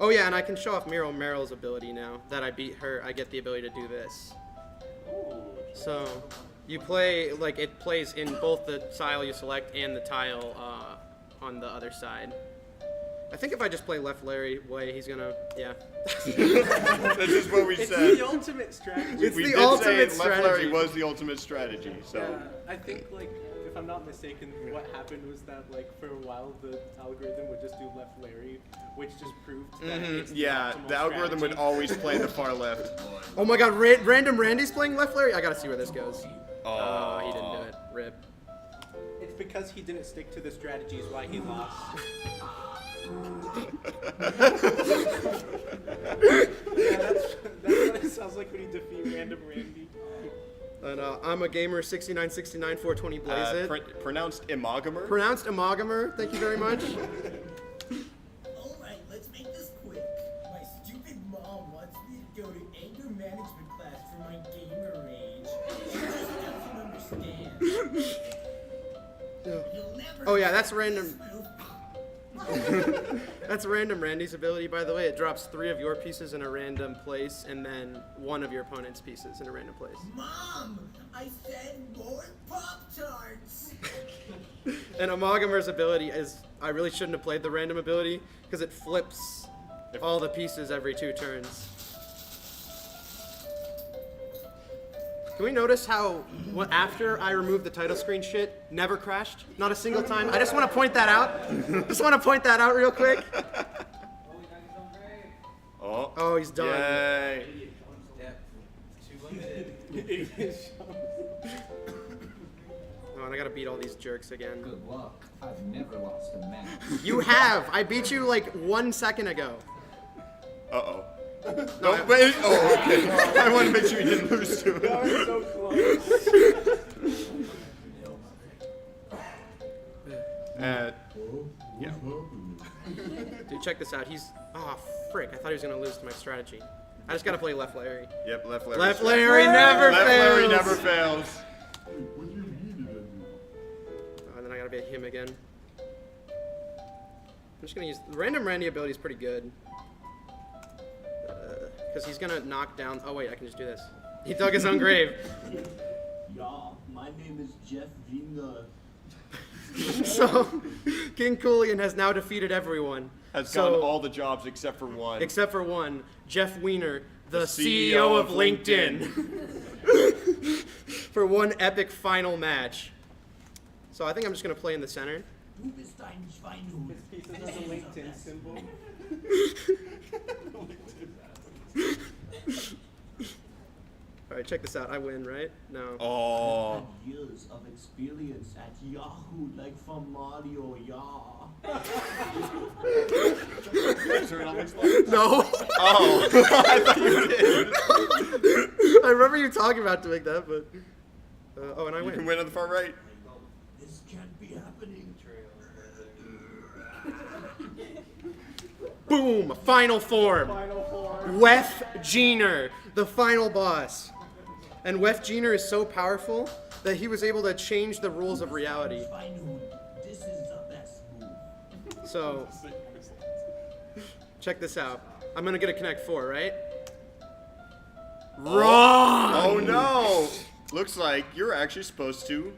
Oh yeah, and I can show off Meryl's ability now that I beat her. I get the ability to do this. So you play like it plays in both the tile you select and the tile on the other side. I think if I just play left Larry way, he's gonna That's just what we It's said. the ultimate strategy. It's We the did ultimate say Left Larry strategy. was the ultimate strategy. So Yeah, I think like if I'm not mistaken, what happened was that like for a while the algorithm would just do left Larry, which just proved that it's the yeah, optimal the algorithm would strategy. always play the far left. Oh my God, Random Randy's playing left Larry. I gotta see where this goes. Oh, he didn't do it. Rip. It's because he didn't stick to the strategies why he lost. Yeah, that's what it sounds like when you defeat Random Randy. And I'm a gamer 6969 420 blaze it. Pronounced Imagamer. Pronounced Amagamer. Thank you very much. Alright, let's make this quick. My stupid mom wants me to go to anger management class for my gamer age. She just doesn't understand. You'll never Oh yeah, that's random. move. That's Random Randy's ability, by the way. It drops 3 of your pieces in a random place, and then 1 of your opponent's pieces in a random place. Mom, I said more Pop-Tarts. And Amagamer's ability is, I really shouldn't have played the random ability, because it flips all the pieces every 2 turns. Can we notice how, after I removed the title screen shit, never crashed? Not a single time. I just want to point that out. Just want to point that out real quick. Oh, he's done. Yay. Oh, and I gotta beat all these jerks again. Good luck. I've never lost a match. You have! I beat you like 1 second ago. Uh-oh. No, wait. Oh, okay. I want to make sure you didn't lose to it. That was so close. Yeah. Dude, check this out. He's... Oh, frick. I thought he was gonna lose to my strategy. I just gotta play left Larry. Yep, Left Larry. Left Larry never Left fails! Larry never fails. Oh, and then I gotta be him again. I'm just gonna use... The Random Randy ability is pretty good. Because he's gonna knock down... Oh, wait, I can just do this. He dug his own grave. Y'all, my name is Jeff Vina. So, King Coolian has now defeated everyone. Has gotten all the jobs except for one. Except for one. Jeff Weiner, the CEO of LinkedIn. For one epic final match. So I think I'm just going to play in the center. Du bist ein Schweinhund. His piece is a LinkedIn symbol. Alright, check this out. I win, right? No. Oh. Years of experience at Yahoo, like from Mario, yeah. No. Oh. I thought you did. I remember you talking about doing that, but... oh, and I You win. can win on the far right. This can't be happening. Boom! Final form. Wef Jeaner, the final boss. And Wef Jeaner is so powerful that he was able to change the rules of reality. Schweinhund, this is the best move. So, check this out. I'm gonna get a Connect 4, right? Wrong! Oh no! Looks like you're actually supposed to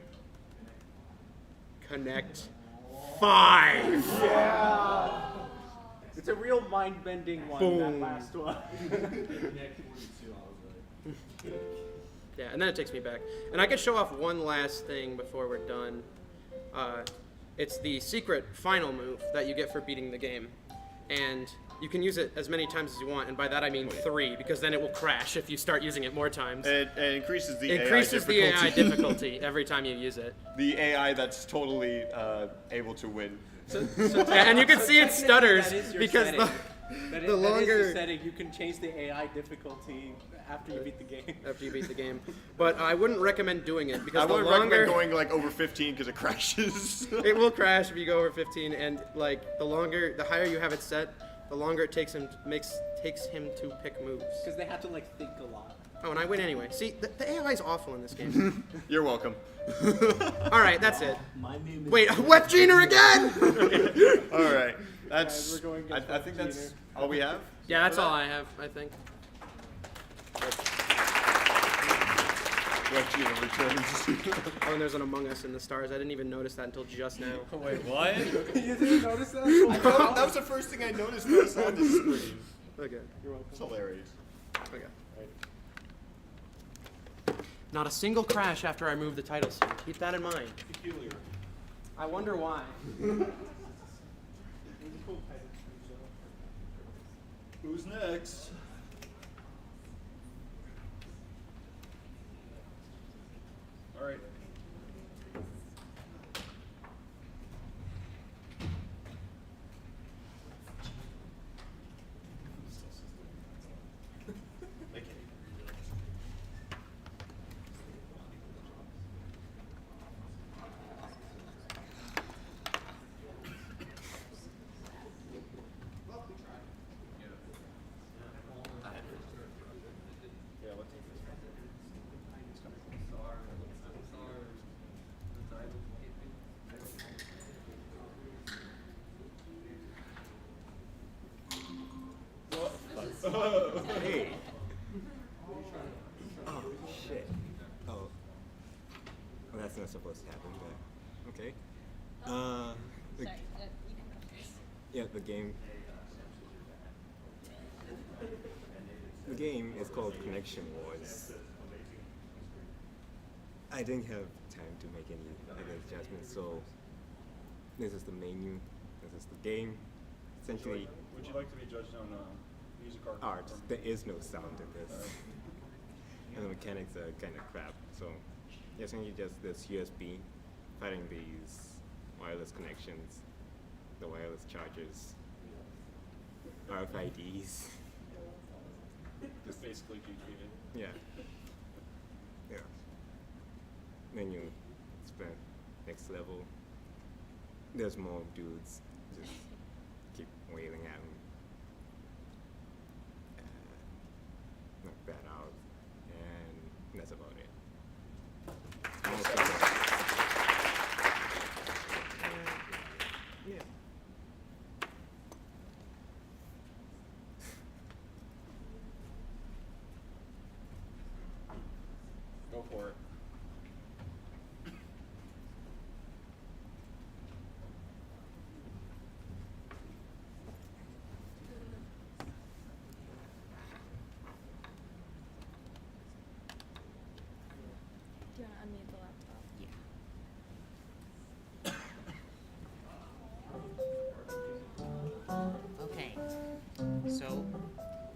Connect 5. Yeah. It's a real mind-bending one, that Boom. last one. Yeah, and then it takes me back. And I can show off one last thing before we're done. It's the secret final move that you get for beating the game. And You can use it as many times as you want, and by that I mean 3, because then it will crash if you start using it more times. It increases the increases AI difficulty. the AI difficulty every time you use it. The AI that's totally able to win. And you can see it stutters That is your because setting. That is longer the setting. You can change the AI difficulty after you beat the game. After you beat the game, but I wouldn't recommend doing it because I the wouldn't longer recommend going like over 15 because it crashes. it will crash if you go over 15, and like the higher you have it set, the longer it takes him to pick moves. Because they have to like think a lot. Oh, and I win anyway. See, the AI is awful in this game. You're welcome. All right, that's it. My name is Wait, Web Gener again? All right, that's. we're going I against think that's all we have. Yeah, that's all I have. I think. Web Gener returns. Oh, and there's an Among Us in the stars. I didn't even notice that until just now. Wait, what? You didn't notice that? That was the first thing I noticed when I saw this screen. Okay. You're welcome. It's hilarious. Okay. Not a single crash after I move the title screen. Keep that in mind. Peculiar. I wonder why. Who's next? All right. Hey. Oh shit. Oh. Well, that's not supposed to happen, but okay. The, Sorry, you can go first. yeah, the game. The game is called Connection Wars. I didn't have time to make any other adjustments, so this is the menu. This is the game. Essentially, Would you like to be judged on music art? art. There is no sound in this. And the mechanics are kind of crap. So essentially just this USB fighting these wireless connections, the wireless chargers, RFIDs. Just basically GTA. Yeah. Yeah. Then you spend next level. There's more dudes just keep wailing at me. Knock that out, and that's about it. Almost done. Yeah. Go for it. Do you want to unmute the laptop? Okay, so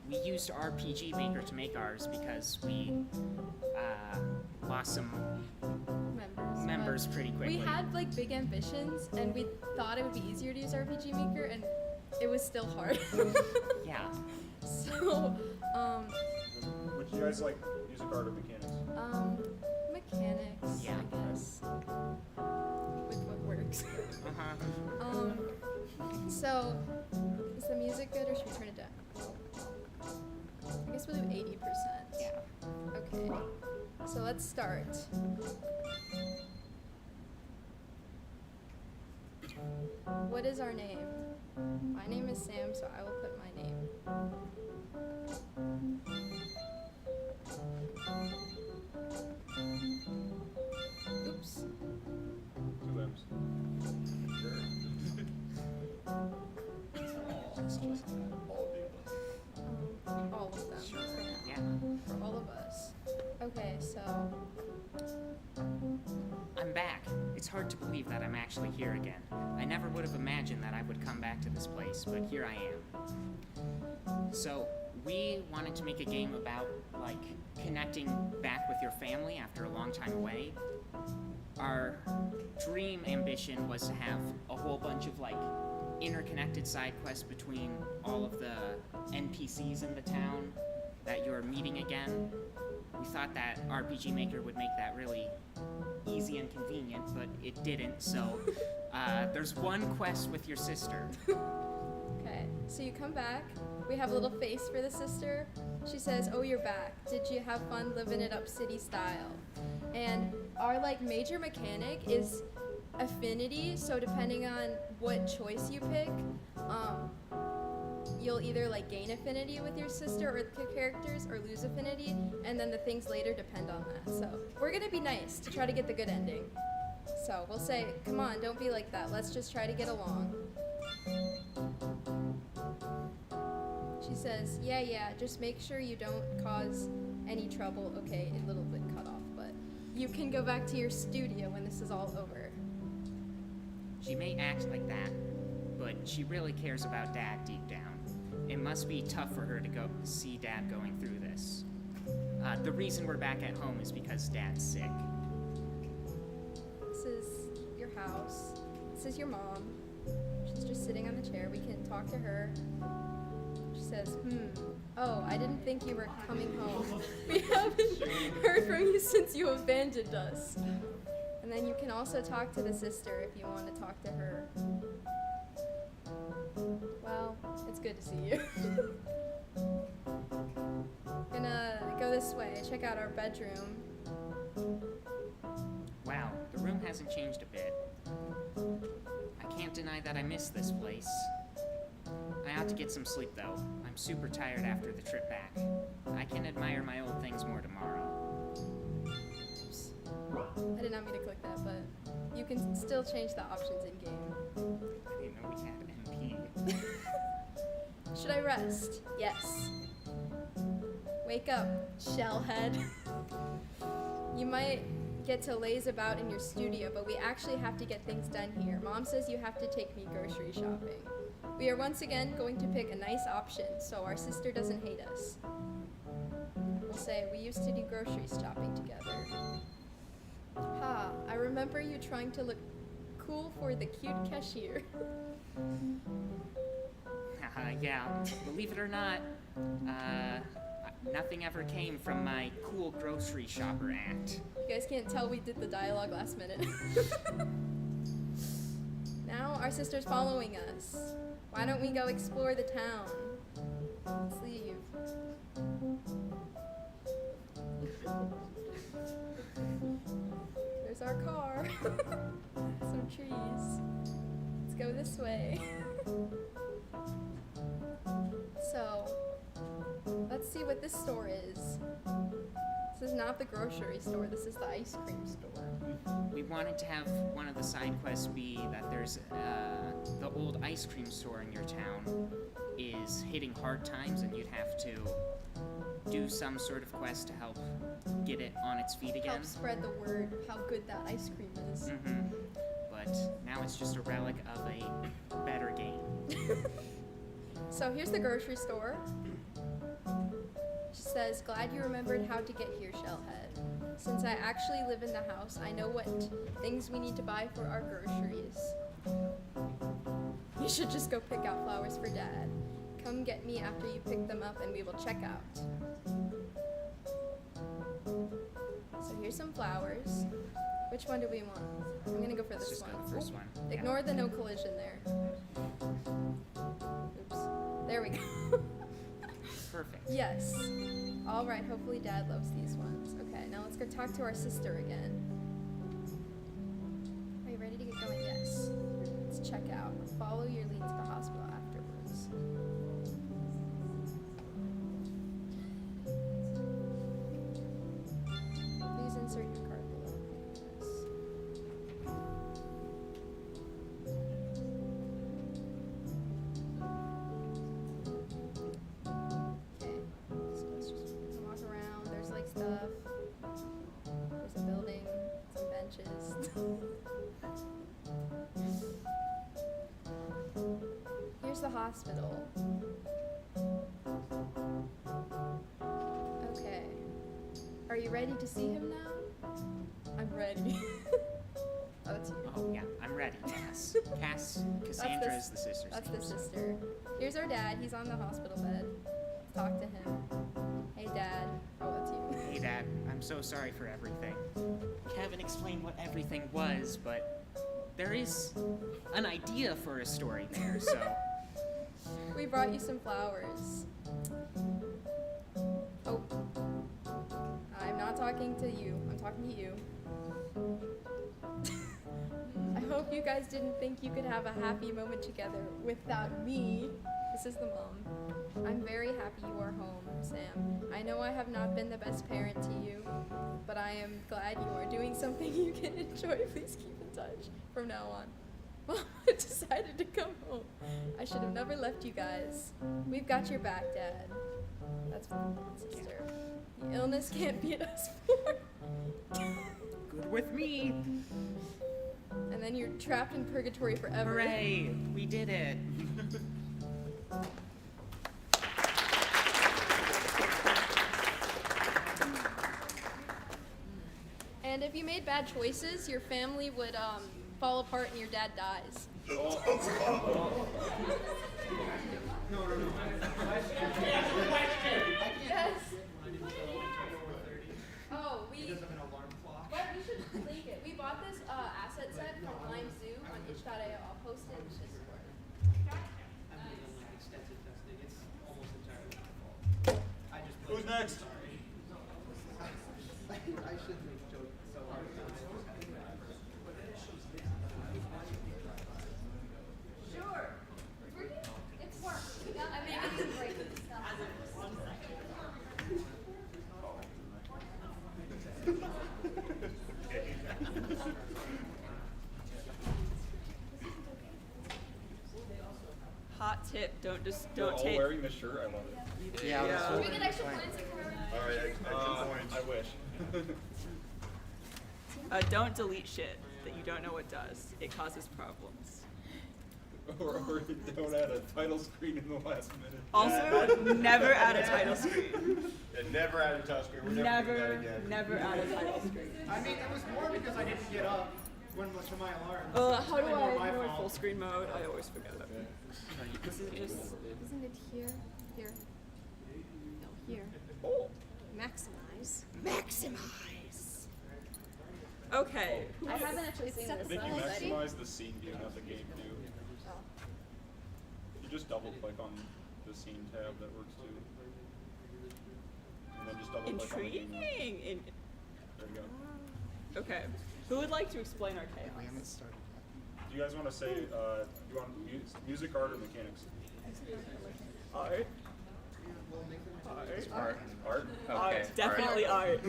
we used RPG Maker to make ours because we lost some members pretty quickly. We had like big ambitions, and we thought it would be easier to use RPG Maker, and it was still hard. Yeah. So, Would you guys like music art or mechanics? mechanics, Yeah. I guess, with what works. Uh-huh. So, is the music good, or should we turn it down? I guess we'll do 80%. Yeah. Okay. So let's start. What is our name? My name is Sam, so I will put my name. Oops. Two M's. All of them for now. Yeah. For all of us. Okay, so I'm back. It's hard to believe that I'm actually here again. I never would have imagined that I would come back to this place, but here I am. So we wanted to make a game about like connecting back with your family after a long time away. Our dream ambition was to have a whole bunch of like interconnected side quests between all of the NPCs in the town that you're meeting again. We thought that RPG Maker would make that really easy and convenient, but it didn't, so there's one quest with your sister. Okay, so you come back. We have a little face for the sister. She says, "Oh, you're back. Did you have fun living it up city style?" And our like major mechanic is affinity, so depending on what choice you pick, you'll either like gain affinity with your sister or the characters or lose affinity, and then the things later depend on that. So we're gonna be nice to try to get the good ending. So we'll say, come on, don't be like that. Let's just try to get along. She says, yeah, just make sure you don't cause any trouble. Okay, a little bit cut off, but you can go back to your studio when this is all over. She may act like that, but she really cares about Dad deep down. It must be tough for her to go see Dad going through this. The reason we're back at home is because Dad's sick. This is your house. This is your mom. She's just sitting on the chair. We can talk to her. She says, oh, I didn't think you were coming home. We haven't heard from you since you abandoned us. And then you can also talk to the sister if you want to talk to her. Well, it's good to see you. Gonna go this way, check out our bedroom. Wow, the room hasn't changed a bit. I can't deny that I miss this place. I ought to get some sleep though. I'm super tired after the trip back. I can admire my old things more tomorrow. Oops. I did not mean to click that, but you can still change the options in game. I didn't know we had MP. Should I rest? Yes. Wake up, shellhead. You might get to laze about in your studio, but we actually have to get things done here. Mom says you have to take me grocery shopping. We are once again going to pick a nice option so our sister doesn't hate us. We'll say we used to do grocery shopping together. Ha, I remember you trying to look cool for the cute cashier. Yeah, believe it or not, nothing ever came from my cool grocery shopper act. You guys can't tell we did the dialogue last minute. Now our sister's following us. Why don't we go explore the town? Let's leave. There's our car. Some trees. Let's go this way. So, let's see what this store is. This is not the grocery store, this is the ice cream store. We wanted to have one of the side quests be that there's the old ice cream store in your town is hitting hard times and you'd have to do some sort of quest to help get it on its feet again. Help spread the word how good that ice cream is. But now it's just a relic of a better game. So here's the grocery store. She says, glad you remembered how to get here, Shellhead. Since I actually live in the house, I know what things we need to buy for our groceries. You should just go pick out flowers for Dad. Come get me after you pick them up and we will check out. So here's some flowers. Which one do we want? I'm gonna go for this one. Go the first one. Ignore the no collision there. Oops. There we go. Perfect. Yes. All right, hopefully Dad loves these ones. Okay, now let's go talk to our sister again. Are you ready to get going? Yes. Let's check out. Follow your lead to the hospital afterwards. Please insert your card below. Okay, so let's just walk around. There's like stuff. There's a building, some benches. Here's the hospital. Are you ready to see him now? I'm ready. Oh, that's you. Oh yeah, I'm ready, Cass. Cassandra is the sister's That's name. the sister. Here's our dad. He's on the hospital bed. Let's talk to him. Hey, Dad. Oh, that's you. Hey Dad, I'm so sorry for everything. Kevin explained what everything was, but there is an idea for a story there, so. We brought you some flowers. Oh. I'm not talking to you. I'm talking to you. I hope you guys didn't think you could have a happy moment together without me. This is the mom. I'm very happy you are home, Sam. I know I have not been the best parent to you, but I am glad you are doing something you can enjoy. Please keep in touch from now on. Mom decided to come home. I should have never left you guys. We've got your back, Dad. That's from my sister. The illness can't beat us four. Good with me. And then you're trapped in purgatory forever. Hooray, we did it. And if you made bad choices, your family would fall apart and your dad dies. Yes. Oh, we should link it. We bought this asset set from Lime Zoo on itch.io. I'll post it in Discord. Who's next? Sure. It's work. I mean, I can break this stuff. Hot tip: don't You're all take. wearing the shirt. I love it. Yeah. Do we get extra points if we're wearing All right, extra points. I wish. Don't delete shit that you don't know what does. It causes problems. or don't add a title screen in the last minute. Also, never add a title screen. And never add a title screen. We're never doing that again. Never add a title screen. I mean, it was more because I didn't get up when was for my alarm. How do I do full screen mode? I always forget. This is just. Isn't it here? Here. No, here. Oh. Maximize. Maximize. Okay. I haven't actually seen I this. think you so- maximize the scene view, not the game view. Oh. You just double click on the scene tab, that works too. And then just double click on the game. Intriguing. There you go. Okay. Who would like to explain our chaos? We haven't started. Do you guys want to say, you want music, art, or mechanics? Art. Art. Art? Art. Definitely art.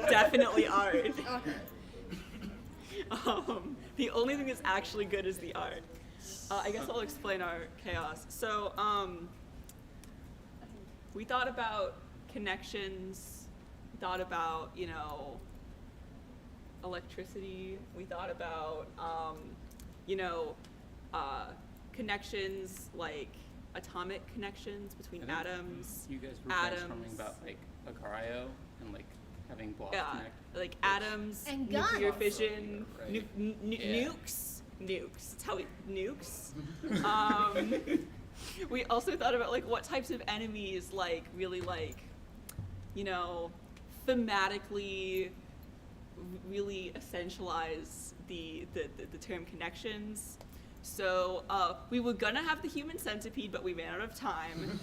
Definitely art. The only thing that's actually good is the art. I guess I'll explain our chaos. So, we thought about connections, thought about, electricity. We thought about, connections, like atomic connections between atoms. You guys were atoms. brainstorming about like a cryo and like having blocks Yeah, connect. like atoms, And nuclear guns. fission, Right. nukes. That's how we nukes. We also thought about like what types of enemies like really like, thematically really essentialize the term connections. So we were gonna have the human centipede, but we ran out of time.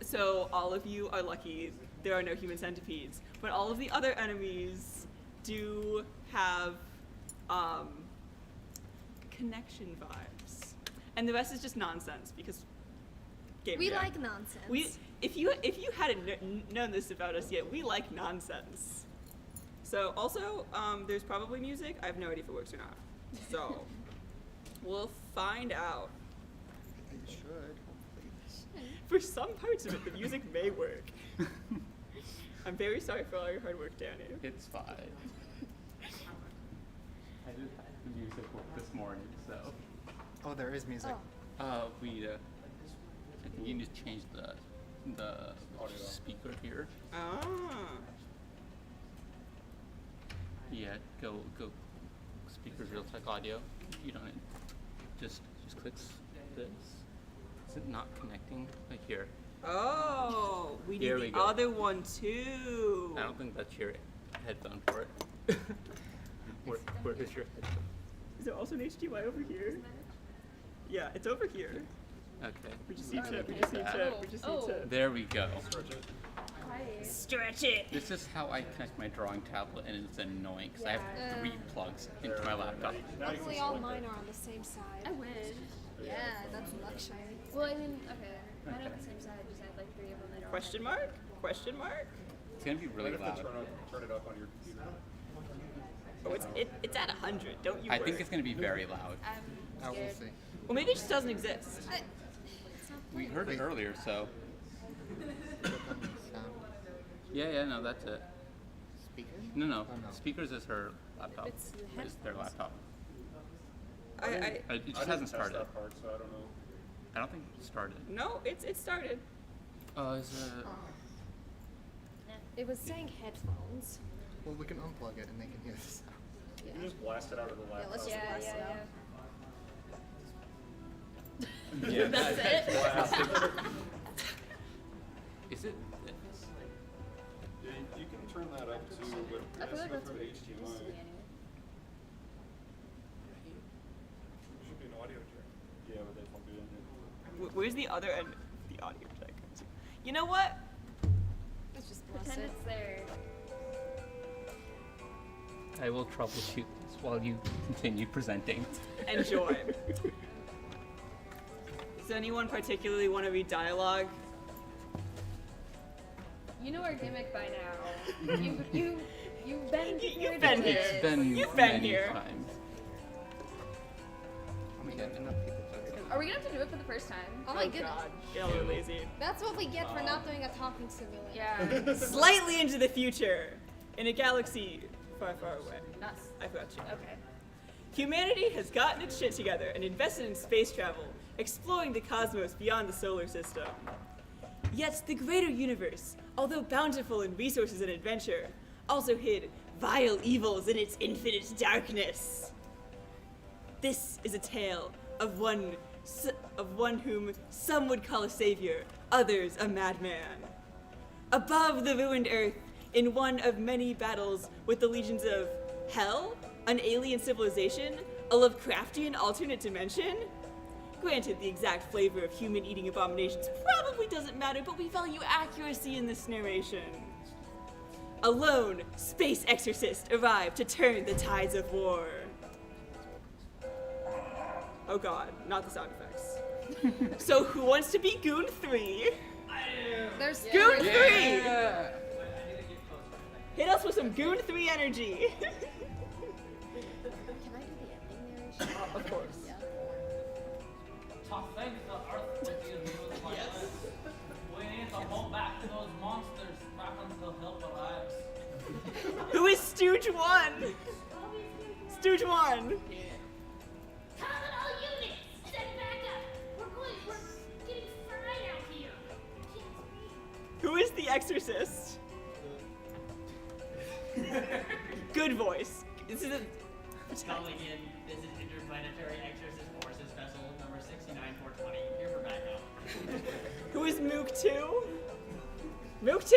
So all of you are lucky there are no human centipedes. But all of the other enemies do have connection vibes, and the rest is just nonsense because game We jam. like nonsense. If you hadn't known this about us yet, we like nonsense. So also, there's probably music. I have no idea if it works or not. So we'll find out. It should. Hopefully. For some parts of it, the music may work. I'm very sorry for all your hard work, Danny. It's fine. I did have the music work this morning, so. Oh, there is music. I think you need to change the the speaker here. Ah. Yeah, go speakers Realtek audio. You don't just clicks this. Is it not connecting? Like here. Oh, we Here need we the go. other one too. I don't think that's your headphone for it. where is your headphone? Is there also an HDMI over here? Yeah, it's over here. Okay. We just need to. We just need to. We just need to. There we go. Stretch it. This is how I connect my drawing tablet, and it's annoying because I have Yeah. 3 plugs into my laptop. Hopefully all mine are on the same side. I wish. Yeah, that's luxury. Well, I mean, okay, mine are the same side, just I have like 3 of them that are. Question mark? Question mark? It's gonna be really loud. Turn it up on your computer. Oh, it's at 100. Don't you I worry. think it's gonna be very loud. I'm scared. Well, maybe it just doesn't exist. We heard it earlier, so. Yeah, no, that's it. Speakers? No. Speakers is her laptop. It's the Is their headphones. laptop. I It just hasn't started. That part, so I don't know. I don't think it started. No, it started. Is it? It was saying headphones. Well, we can unplug it and they can hear the sound. You can just blast it out of the laptop. let's just blast it out. Yeah, That's it? Is it? Yeah, you can turn that up too, but I it feel has like to go that's through what the it used to be HDMI. anyway. There should be an audio jack. Yeah, but they plugged it in here. Where's the other end of the audio jack? You know what? Let's just blast Pretend it. it's there. I will troubleshoot this while you continue presenting. Enjoy. Does anyone particularly want to read dialogue? You know our gimmick by now. You've been You've prepared been for here. this. It's been You've been many here. times. Oh my god, enough people. Are we gonna have to do it for the first time? Oh my goodness. God, get a little lazy. That's what we get for not doing a talking simulator. Yeah. Slightly into the future, in a galaxy far, far away. Us. I got you. Okay. Humanity has gotten its shit together and invested in space travel, exploring the cosmos beyond the solar system. Yet the greater universe, although bountiful in resources and adventure, also hid vile evils in its infinite darkness. This is a tale of one whom some would call a savior, others a madman. Above the ruined earth, in one of many battles with the legions of Hell, an alien civilization, a Lovecraftian alternate dimension? Granted, the exact flavor of human-eating abominations probably doesn't matter, but we value accuracy in this narration. A lone space exorcist arrived to turn the tides of war. Oh god, not the sound effects. So who wants to be Goon 3? There's Goon 3! Hit us with some Goon 3 energy. Can I do the ending narration? Of course. Yeah. To thank the earth with you with my life. We need to hold back those monsters back until help arrives. Who is Stooge 1? Stooge 1. Calling all units! Send back up! We're getting fried out here! Who is the exorcist? Good voice. This is a Calling in, this is Interplanetary Exorcist Forces Vessel number 69420. Here for backup. Who is Mook 2? Mook 2.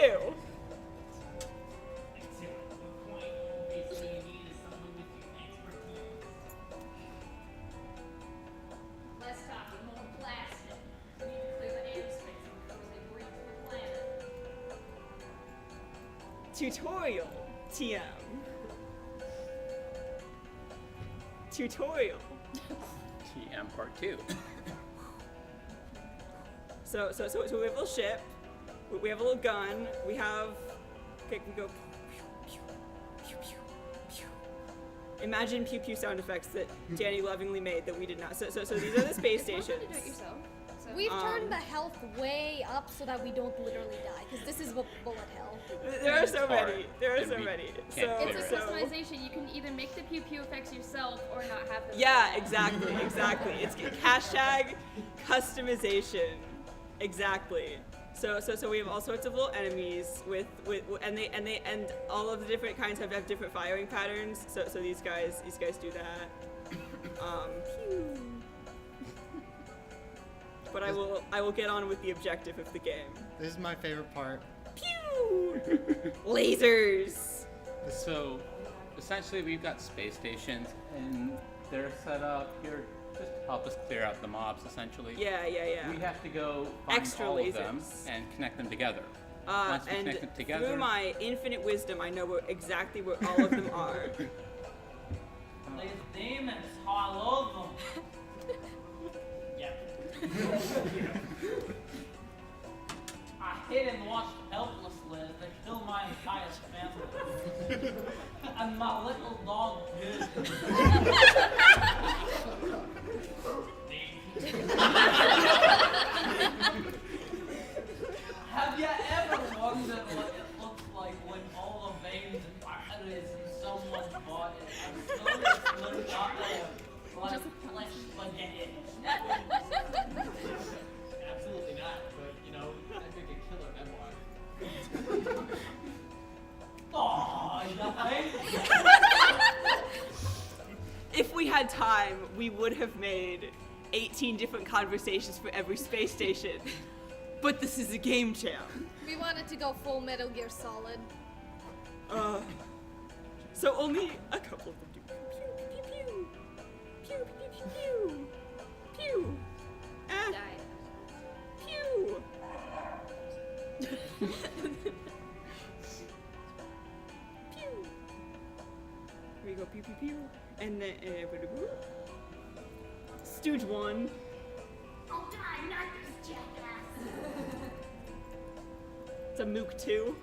Less talking, more blasting. We need to clear the airspace before they breach the planet. Tutorial. TM. Tutorial. TM Part 2. So we have a little ship. We have a little gun. We have. Okay, we go. Imagine pew pew sound effects that Danny lovingly made that we did not. So these are the space stations. Do it yourself. So. We've turned the health way up so that we don't literally die, because this is bullet hell. There are so many. There are so many. So It's a customization. You can either make the pew pew effects yourself or not have them. yeah, exactly. It's hashtag customization. Exactly. So we have all sorts of little enemies and all of the different kinds have different firing patterns. So these guys do that. Pew. But I will get on with the objective of the game. This is my favorite part. Pew! Lasers. So, essentially, we've got space stations, and they're set up here just to help us clear out the mobs. Essentially. Yeah. We have to go find Extra all lasers. of them and connect them together. Once we And connect them together, through my infinite wisdom, I know exactly where all of them are. These demons, how I love them. I hid and watched helplessly as they killed my entire family. And my little dog did. Have you ever wondered what it looks like when all the veins and arteries in someone's body are slowly split up like flesh spaghetti? Absolutely not, but you know, that'd make a killer memoir. Oh, nothing. If we had time, we would have made 18 different conversations for every space station. But this is a game jam. We wanted to go full Metal Gear Solid. So only a couple of them do. Pew, pew, pew, pew, pew, pew, pew. Pew. Pew. Here we go, pew, pew, pew. And then, Stooge 1. Oh, die, not this jackass. It's a Mook 2.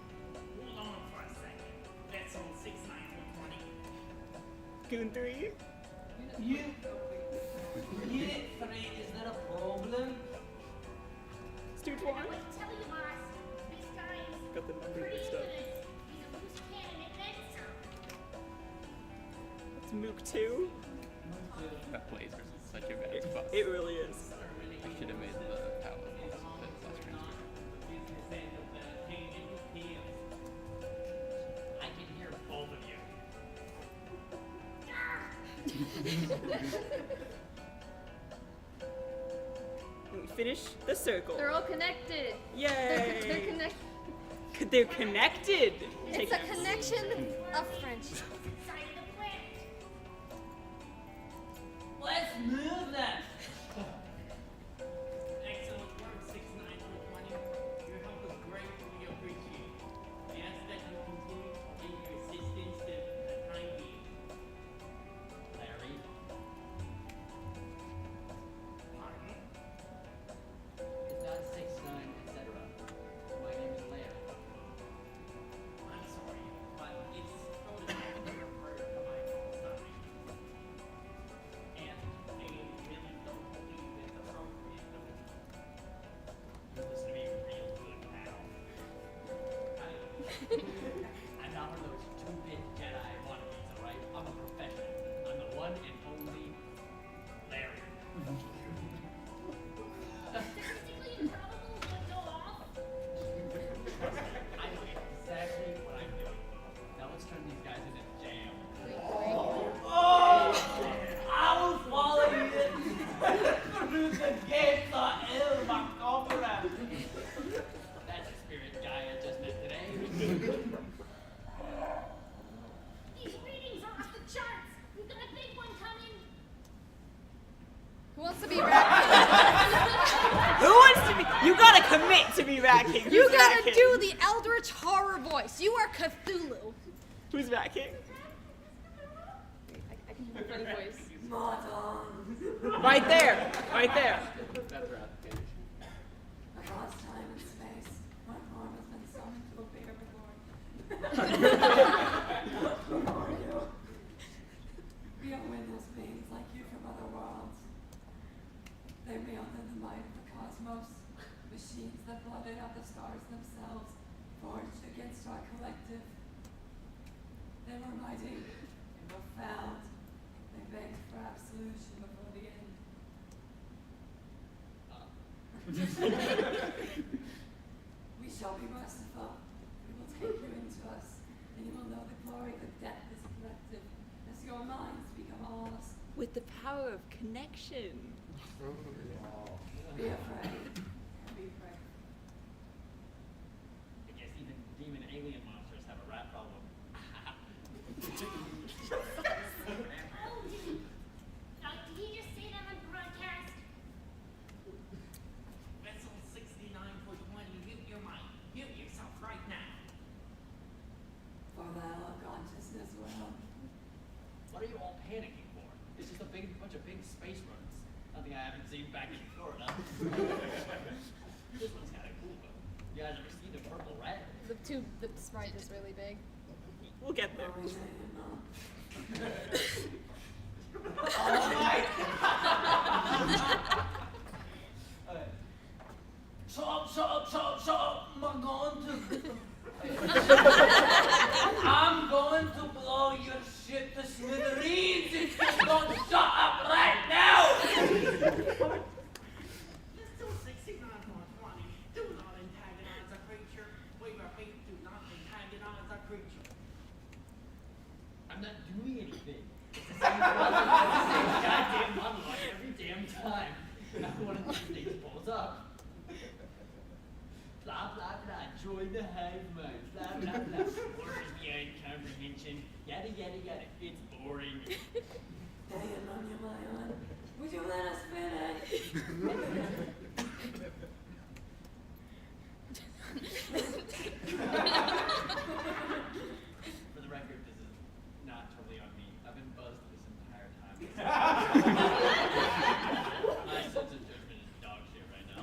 Hold on for a second. That's on 69120. Goon 3. Unit 3, is that a problem? Stooge 1. Tell you, boss, this guy is Got the numbers pretty mixed up. good. He's a loose cannon and then some. It's Mook 2. that lasers is such a bad spot. It really is. I should have made the palette a bit less transparent. I can hear both of you. And we finish the circle. They're all connected. Yay! They're connected. They're connected. It's Take a notes. connection of friendship. Let's move that. Excellent work, 69120. Your help was great, we appreciate it. We ask that you continue to give your assistance to the time being. Larry? Pardon? It's not 69, etc. My name is Larry. I'm sorry, but it's totally referred to my call sign. And they really don't believe it's appropriate to you listen to me real good, pal. I'm not one of those two-bit Jedi wannabes, alright? I'm a professional. I'm the one and only Larry. I know exactly what I'm doing. Now let's turn these guys into jam. Oh! I will follow you through the gates of hell, my comrade. That's the spirit guy I just met today. These readings are off the charts. We've got a big one coming. Who wants to be Rat Who wants to be? You gotta commit to be Rat King. King? You Who's Rat gotta King? do the Eldritch horror voice. You are Cthulhu. Who's Rat King? I can do the voice. Right there. Right there. That's right. Across time and space, my form has been summoned to appear before you. We are windless beings like you from other worlds. They wielded the might of the cosmos, machines that blotted out the stars themselves, forged against our collective. They were mighty and profound. They begged for absolution before the end. shall be merciful. We will take you into us, and you will know the glory that death is collective, as your minds become ours. With the power of connection. Be afraid. Be brave. I guess even demon alien monsters have a rat problem. Did he just say that on broadcast? Vessel 69/20, mute your mic. Mute yourself right now. For the hell of consciousness will. What are you all panicking for? It's just a bunch of big space runs. Nothing I haven't seen back in Florida. This one's kind of cool, though. You guys ever seen the purple rat? The sprite is really big. We'll get there. Shut up, I'm going to blow your shit to smithereens if you don't shut up right now! Let's do 69/20. Do not antagonize a creature. We repeat, do not antagonize a creature. I'm not doing anything. It's the same goddamn monologue every damn time. Now one of these things pulls up. Blah, blah, blah, join the hive mind, blah, blah, blah, orders beyond comprehension, yada, yada, yada, it's boring. Would you let us For the record, this is not totally on me. I've been buzzed this entire time. My sense of judgment is dog shit right now.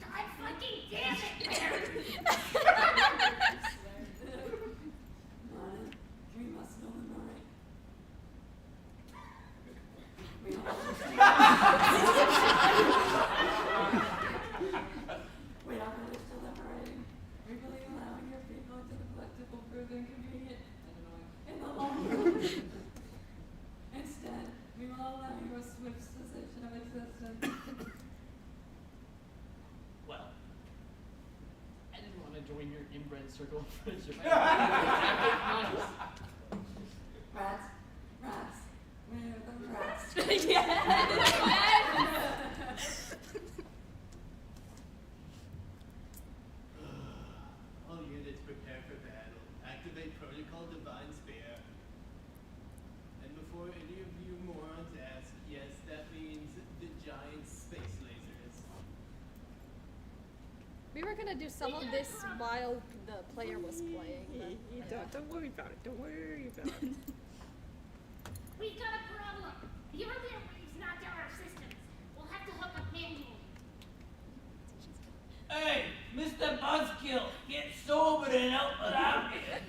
God fucking damn it, Mary! We must know the night. We are finished deliberating. We believe allowing your people to the collective will prove inconvenient and annoying in the long run. Instead, we will allow you a swift cessation of existence. Well, I didn't want to join your inbred circle of friendship. I honest. Rats, where are the rats? All units prepare for battle. Activate Protocol Divine Spear. And before any of you morons ask, yes, that means the giant space lasers. We were gonna do some of this while the player was playing. Don't worry about it. Don't worry about it. We've got a problem. The earlier waves knocked out our systems. We'll have to hook up manually. Hey, Mr. Buzzkill, get sober and help us out here.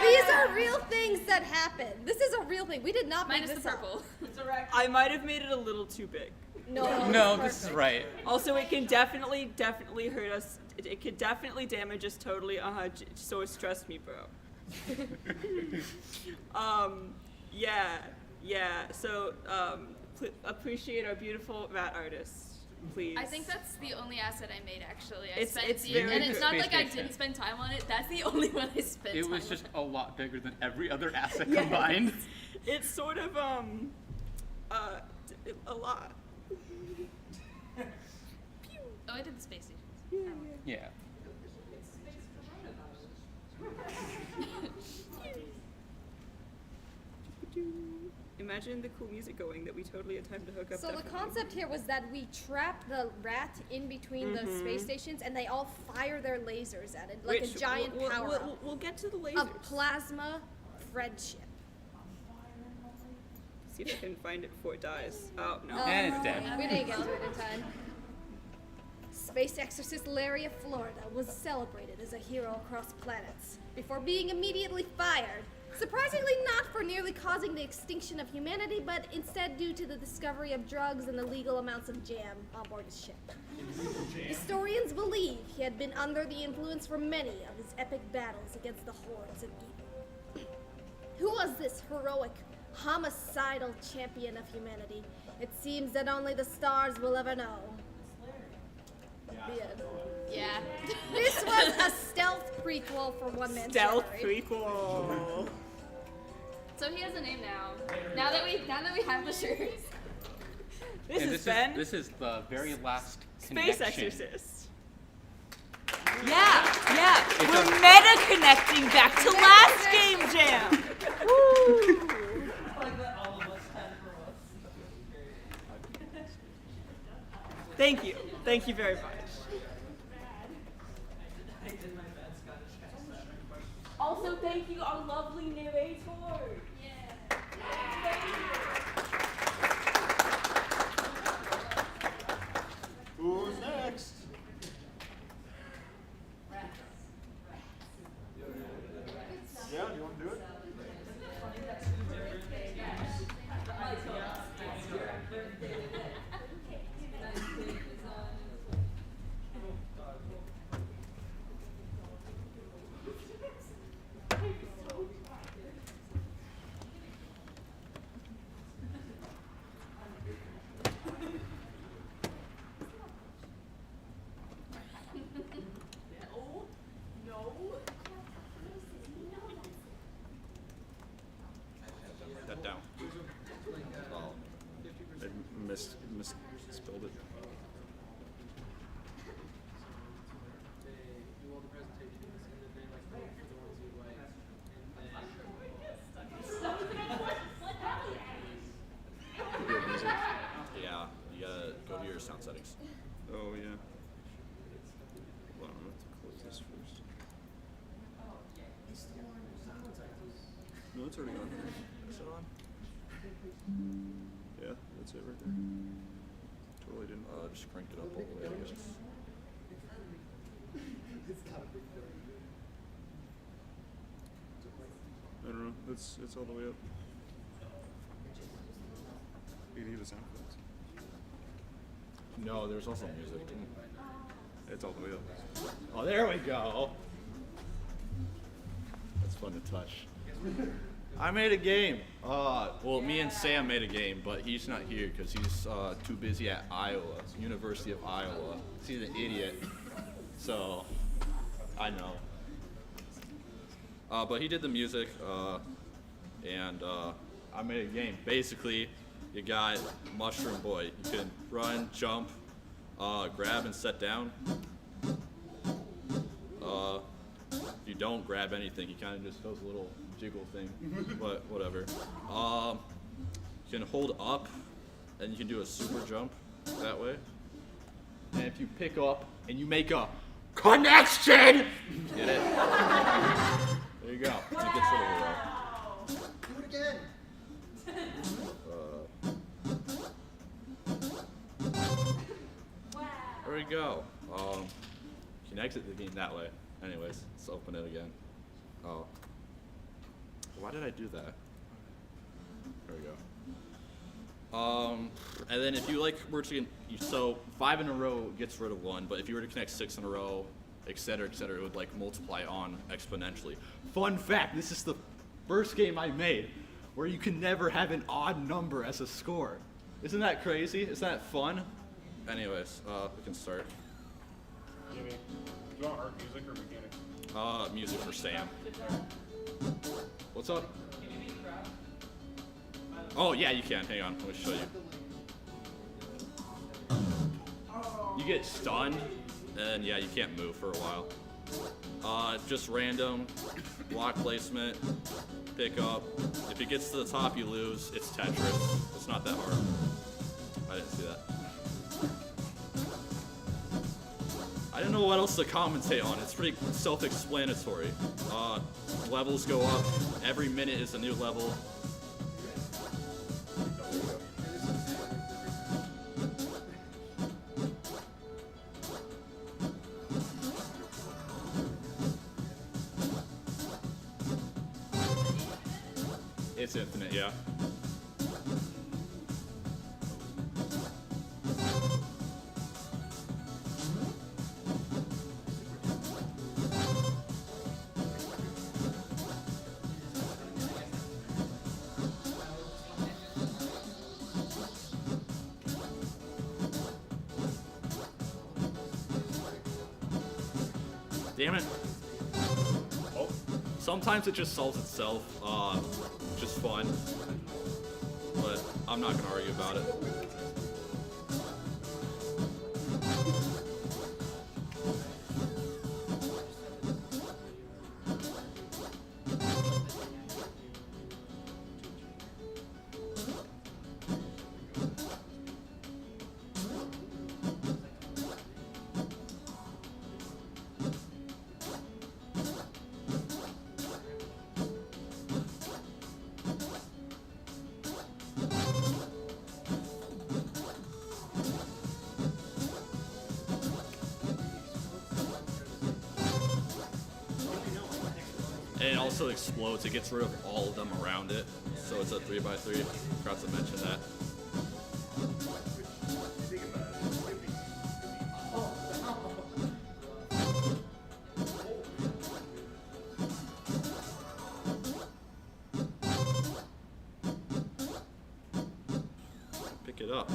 These are real things that happen. This is a real thing. We did not make Minus this the purple. up. I might have made it a little too big. No. No, this is right. Also, it can definitely hurt us. It could definitely damage us totally. So it stressed me, bro. Yeah. So, appreciate our beautiful rat artists, please. I think that's the only asset I made, actually. It's very and it's good. not like I Space didn't station. spend time on it. That's the only one I spent It time was just on. a lot bigger than every other asset Yes. combined. It's sort of a lot. Oh, I did the space stations. Yeah. Imagine the cool music going that we totally had time to hook up. So the definitely. concept here was that we trap the rat in between the space stations, and they all fire their lasers at it like Which a giant we'll- power we'll- we'll get to the lasers. of plasma friendship. See if I can find it before it dies. Oh no. And it's dead. We didn't get to it in time. Space exorcist Larry of Florida was celebrated as a hero across planets before being immediately fired. Surprisingly, not for nearly causing the extinction of humanity, but instead due to the discovery of drugs and the legal amounts of jam on board his ship. Historians believe he had been under the influence for many of his epic battles against the hordes of evil. Who was this heroic homicidal champion of humanity. It seems that only the stars will ever know. The end. Yeah. This was a stealth prequel for One Man Stealth Salary. prequel. So he has a name now. Now that we have the shirts. This And has been this is the very last Space connection. Exorcist. Yeah. We're meta connecting back to last game jam. Woo. Thank you. Thank you very much. Also, thank you, our lovely narrator. Who's next? Yeah, you want to do it? Write that down. Oh, I misspelled it. Yeah, you gotta go to your sound settings. Oh yeah. Hold on, I'm gonna have to close this first. No, it's already on. Is it on? Yeah, that's it right there. Totally didn't. Just cranked it up all the way, I guess. I don't know. It's all the way up. You need a sound effects. No, there's also music. It's all the way up. Oh, there we go. That's fun to touch. I made a game. Well, me and Sam made a game, but he's not here because he's too busy at Iowa, University of Iowa. He's an idiot. So, I know. But he did the music, and I made a game. Basically, you got Mushroom Boy. You can run, jump, grab, and set down. If you don't grab anything, he kind of just does a little jiggle thing, but whatever. You can hold up, and you can do a super jump that way. And if you pick up and you make a connection, get it? There you go. You get sort of a Do it again. There we go. You can exit the game that way. Anyways, let's open it again. Oh. Why did I do that? There we go. And then if you were to, so 5 in a row gets rid of 1, but if you were to connect 6 in a row, et cetera, it would multiply on exponentially. Fun fact, this is the first game I made where you can never have an odd number as a score. Isn't that crazy? Isn't that fun? Anyways, we can start. Jimmy, do you want art music or mechanics? Music for Sam. What's up? Oh yeah, you can. Hang on, let me show you. You get stunned, and yeah, you can't move for a while. Just random, block placement, pick up. If it gets to the top, you lose. It's Tetris. It's not that hard. I didn't see that. I didn't know what else to commentate on. It's pretty self-explanatory. Levels go up. Every minute is a new level. It's infinite, yeah. Damn it. Oh. Sometimes it just solves itself. Just fun. But I'm not gonna argue about it. And it also explodes. It gets rid of all of them around it. So it's a 3x3. Forgot to mention that. Pick it up.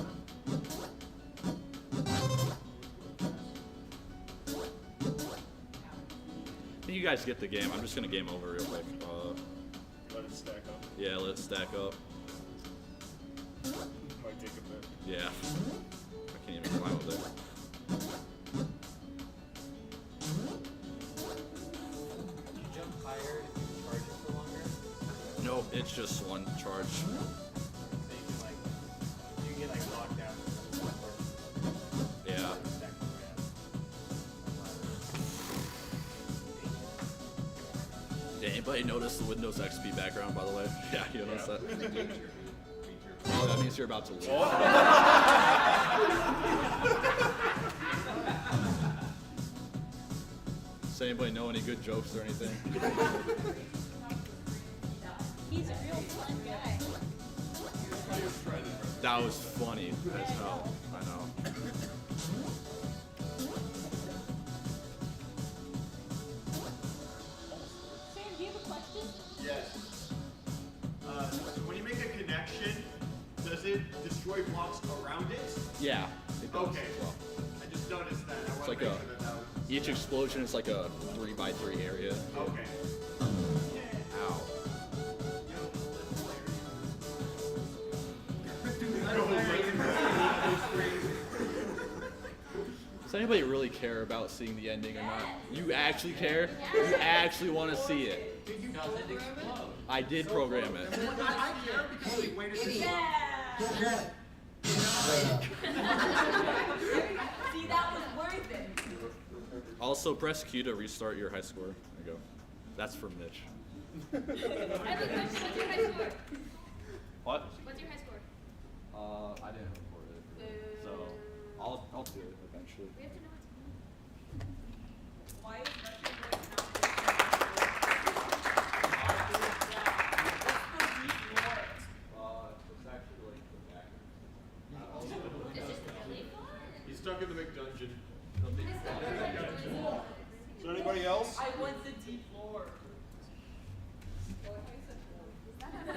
I think you guys get the game. I'm just gonna game over real quick. Let it stack up. Yeah, let it stack up. Might take a bit. Yeah. I can't even climb up there. You jump higher if you charge it for longer. Nope, it's just one charge. So you can get like locked down. Yeah. Did anybody notice the Windows XP background, by the way? Yeah, you noticed that? Oh, that means you're about to lose. Does anybody know any good jokes or anything? He's a real fun guy. That was funny as hell. I know. Sam, do you have a question? Yes. So when you make a connection, does it destroy blocks around it? Yeah, it does. Okay. as well. I just noticed that. I It's want like to make a, sure that that was... each explosion is like a 3x3 area. Okay. Ow. Does anybody really care about seeing the ending or not? You actually care? You actually want to see it? Does it explode? I did program it. I care because we waited this long. Yeah. See, that was worth it. Also, press Q to restart your high score. There you go. That's for Mitch. I have a question. What's your high score? What? What's your high score? I didn't record it. So, I'll do it eventually. We have to know what's Why is Russian voice not It's actually like the back. He's stuck in the McDungeon. Is there anybody else? I want the deep floor. I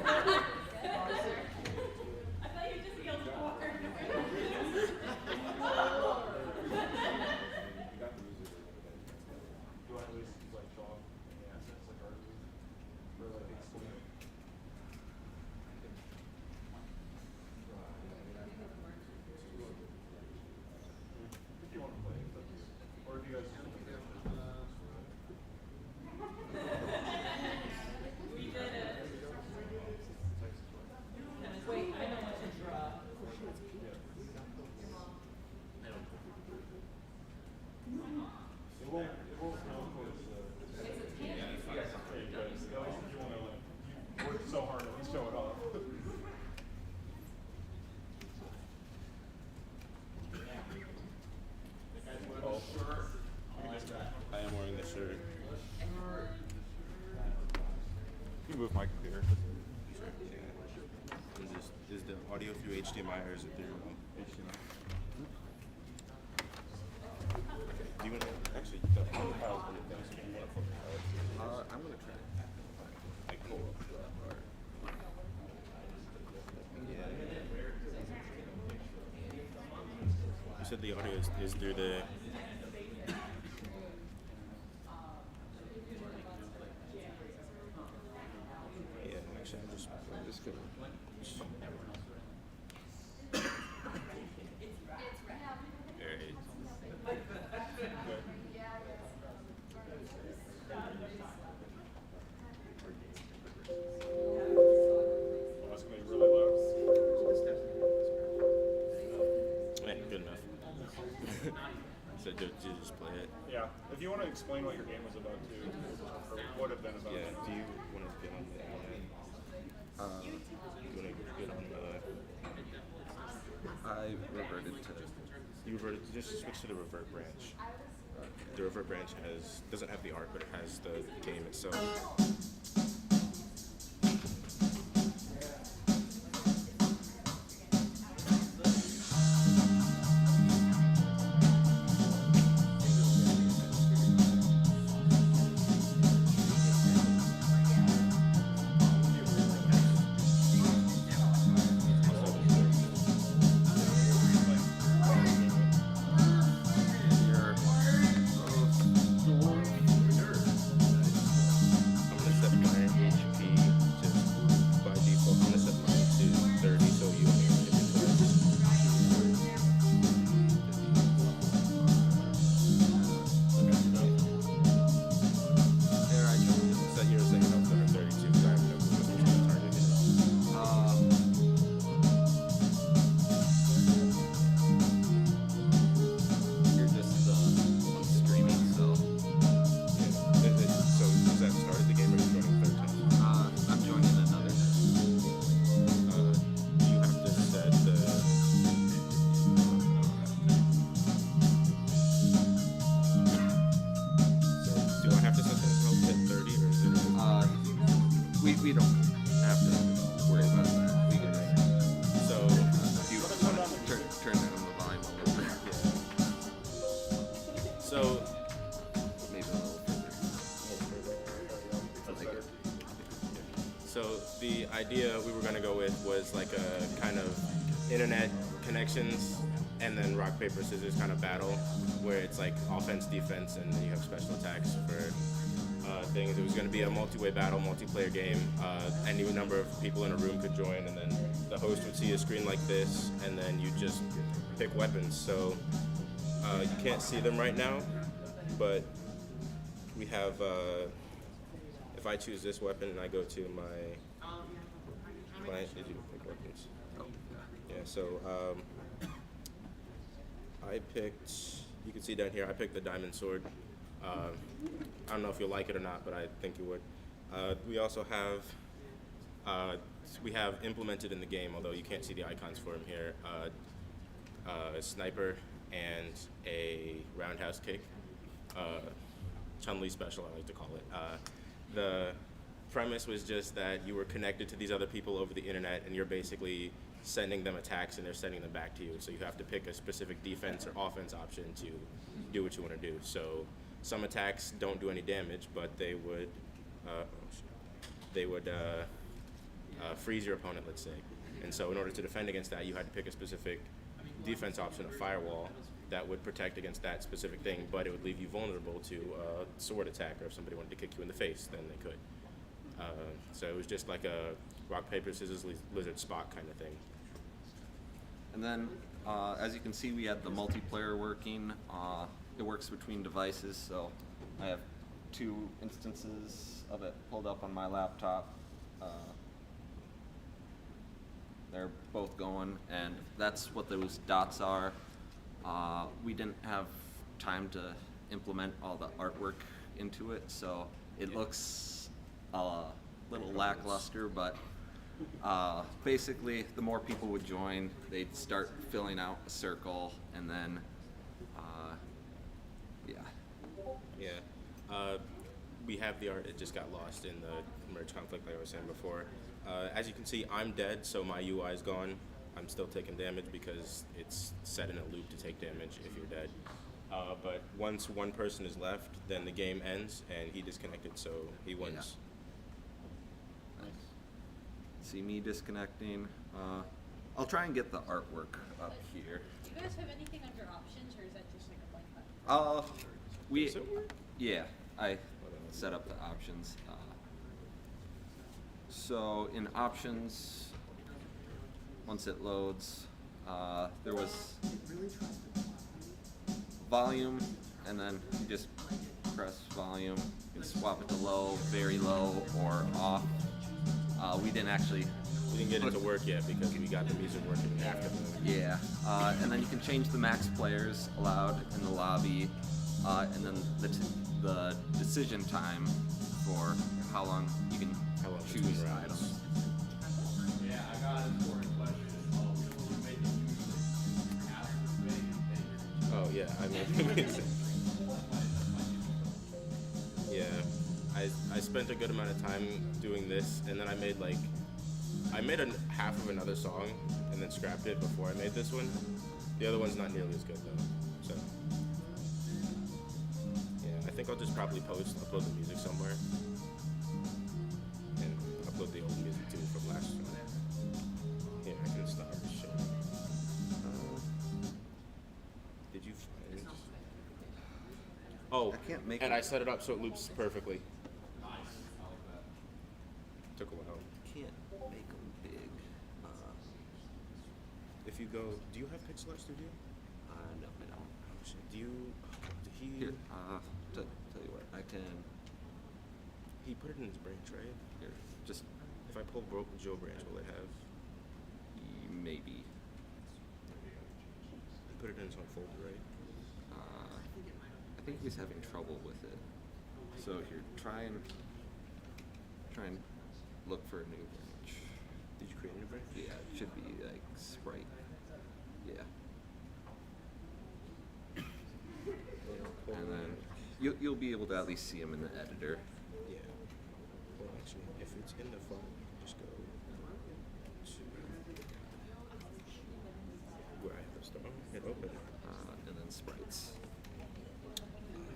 thought you just yelled floor. Do I lose like chalk? Yeah, it's like art for like exploding. If you want to play, or if you guys just want to We did it. Wait, I know what to draw. It won't count towards the... Yeah, but at least if you want to like, work so hard, at least show it off. Oh. I am wearing the shirt. You move my computer. Is the audio through HDMI or is it through HDMI? Do you want to actually the file's in the thing, so do you want to flip the file? I'm gonna try. Like pull up that part. You said the audio is through the just gonna. That's gonna be really loud. Yeah, good enough. So do you just play it? Yeah. If you want to explain what your game was about too, or would have been about. Yeah. Do you want to get on the internet? You want to get on the? I reverted to. You reverted. Just switch to the revert branch. The revert branch doesn't have the art, but it has the game itself. We don't have to worry about that. We can just, so if you want to turn down the volume a little bit. So maybe a little further. So the idea we were going to go with was like a kind of internet connections and then rock, paper, scissors kind of battle where it's like offense, defense, and then you have special attacks for things. It was going to be a multi-way battle, multiplayer game. Any number of people in a room could join, and then the host would see a screen like this, and then you just pick weapons. So you can't see them right now, but we have, if I choose this weapon and I go to my client, did you pick weapons? Oh, yeah, so I picked, you can see down here, I picked the diamond sword. I don't know if you'll like it or not, but I think you would. We also have, we have implemented in the game, although you can't see the icons for them here, a sniper and a roundhouse kick. Chun-Li special, I like to call it. The premise was just that you were connected to these other people over the internet, and you're basically sending them attacks and they're sending them back to you. So you have to pick a specific defense or offense option to do what you want to do. So some attacks don't do any damage, but they would freeze your opponent, let's say. And so in order to defend against that, you had to pick a specific defense option, a firewall, that would protect against that specific thing, but it would leave you vulnerable to a sword attack, or if somebody wanted to kick you in the face, then they could. So it was just like a rock, paper, scissors, lizard, Spock kind of thing. And then, as you can see, we had the multiplayer working. It works between devices, so I have 2 instances of it pulled up on my laptop. They're both going, and that's what those dots are. We didn't have time to implement all the artwork into it, so it looks a little lackluster, but basically the more people would join, they'd start filling out a circle, and then we have the art, it just got lost in the merge conflict like I was saying before. As you can see, I'm dead, so my UI is gone. I'm still taking damage because it's set in a loop to take damage if you're dead. But once one person is left, then the game ends and he disconnected, so he wins. Yeah. Nice. See me disconnecting. I'll try and get the artwork up here. Do you guys have anything under options, or is that just like a blank button? Yeah, I set up the options. So in options, once it loads, there was volume, and then you just press volume. You can swap it to low, very low, or off. We didn't get it to work yet because we got the music working after. Yeah, and then you can change the max players allowed in the lobby, and then the decision time for how long you can choose items. Yeah, I got an important question. Oh yeah, I mean, yeah, I spent a good amount of time doing this, and then I made half of another song, and then scrapped it before I made this one. The other one's not nearly as good though, so yeah, I think I'll just probably upload the music somewhere, and upload the old music too from last one. Yeah, I can stop this shit. Did you find? Oh, I can't make and it. I set it up so it loops perfectly. Took a while. Can't make them big. If you go, do you have Pixel Art Studio? No, I don't. Oh shit. Do you? Here, tell you what, I can. He put it in his branch, right? Here, just if I pull Joe branch, will it have? Maybe. He put it in his own folder, right? I think he's having trouble with it. So here, try and look for a new branch. Did you create a new branch? Yeah, it should be like Sprite. Yeah. And then you'll be able to at least see them in the editor. Yeah. Well, actually, if it's in the file, just go to where I have the star, hit open, and then sprites.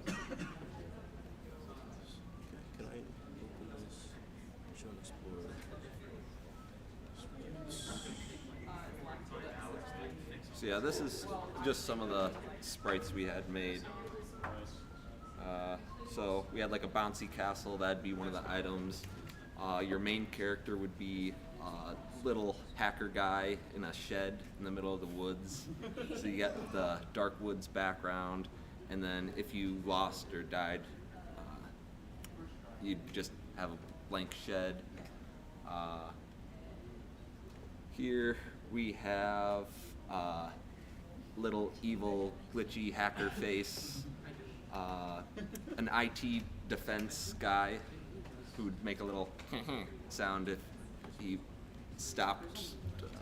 Can I open this? Show and explore. So yeah, this is just some of the sprites we had made. So we had like a bouncy castle, that'd be one of the items. Your main character would be a little hacker guy in a shed in the middle of the woods. So you get the dark woods background, and then if you lost or died, you'd just have a blank shed. Here we have little evil glitchy hacker face, an IT defense guy who'd make a little sound if he stopped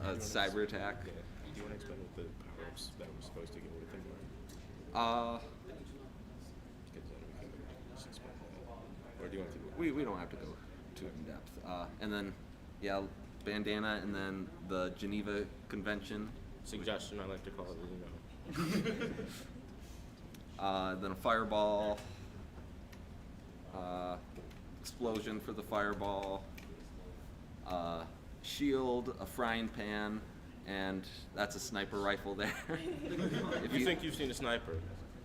a cyber attack. Do you want to explain what the power-ups that we're supposed to get with him Uh, Because then we can just explain that. Or do you want to? we don't have to go too in depth. And then, yeah, bandana, and then the Geneva Convention. Suggestion, I like to call it, Then a fireball, explosion for the fireball, shield, a frying pan, and that's a sniper rifle there. If you think you've seen a sniper,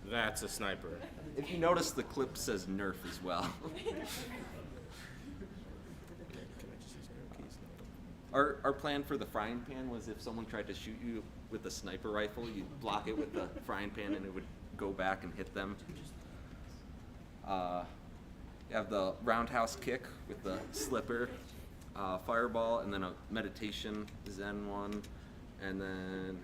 that's a sniper. If you notice, the clip says Nerf as well. Our plan for the frying pan was if someone tried to shoot you with a sniper rifle, you'd block it with the frying pan and it would go back and hit them. You have the roundhouse kick with the slipper, fireball, and then a meditation Zen one, and then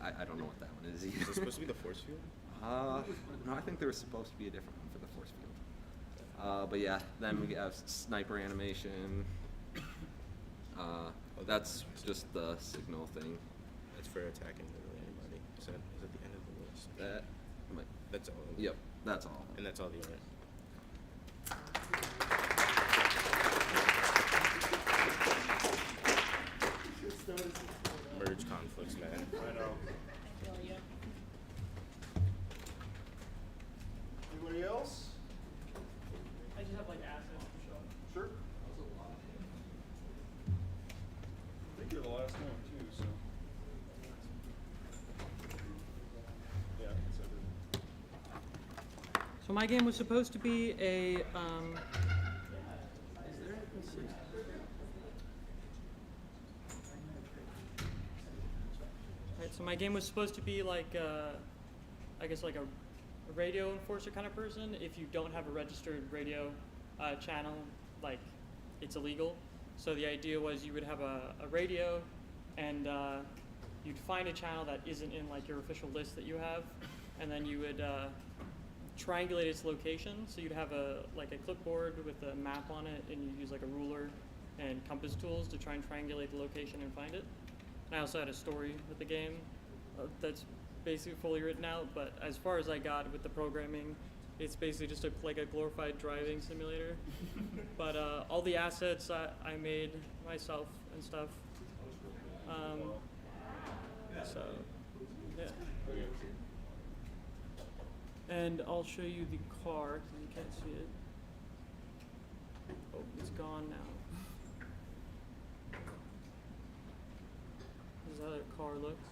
I don't know what that one is either. Is it supposed to be the force field? No, I think there was supposed to be a different one for the force field. But yeah, then we have sniper animation. That's just the signal thing. That's for attacking literally anybody. Is that the end of the list? That's all. Yep, that's all. And that's all the art. Merge conflicts, man. I know. Anybody else? I just have like assets to show. Sure. I think you're the last one too, so. Yeah, so So my game was supposed to be a, let's So my game was supposed to be like, I guess like a radio enforcer kind of person. If you don't have a registered radio channel, like it's illegal. So the idea was you would have a radio, and you'd find a channel that isn't in like your official list that you have, and then you would triangulate its location. So you'd have a clipboard with a map on it, and you'd use like a ruler and compass tools to try and triangulate the location and find it. And I also had a story with the game that's basically fully written out, but as far as I got with the programming, it's basically just like a glorified driving simulator. But all the assets I made myself and stuff. So, yeah. And I'll show you the car, because you can't see it. Oh, it's gone now. This is how that car looks.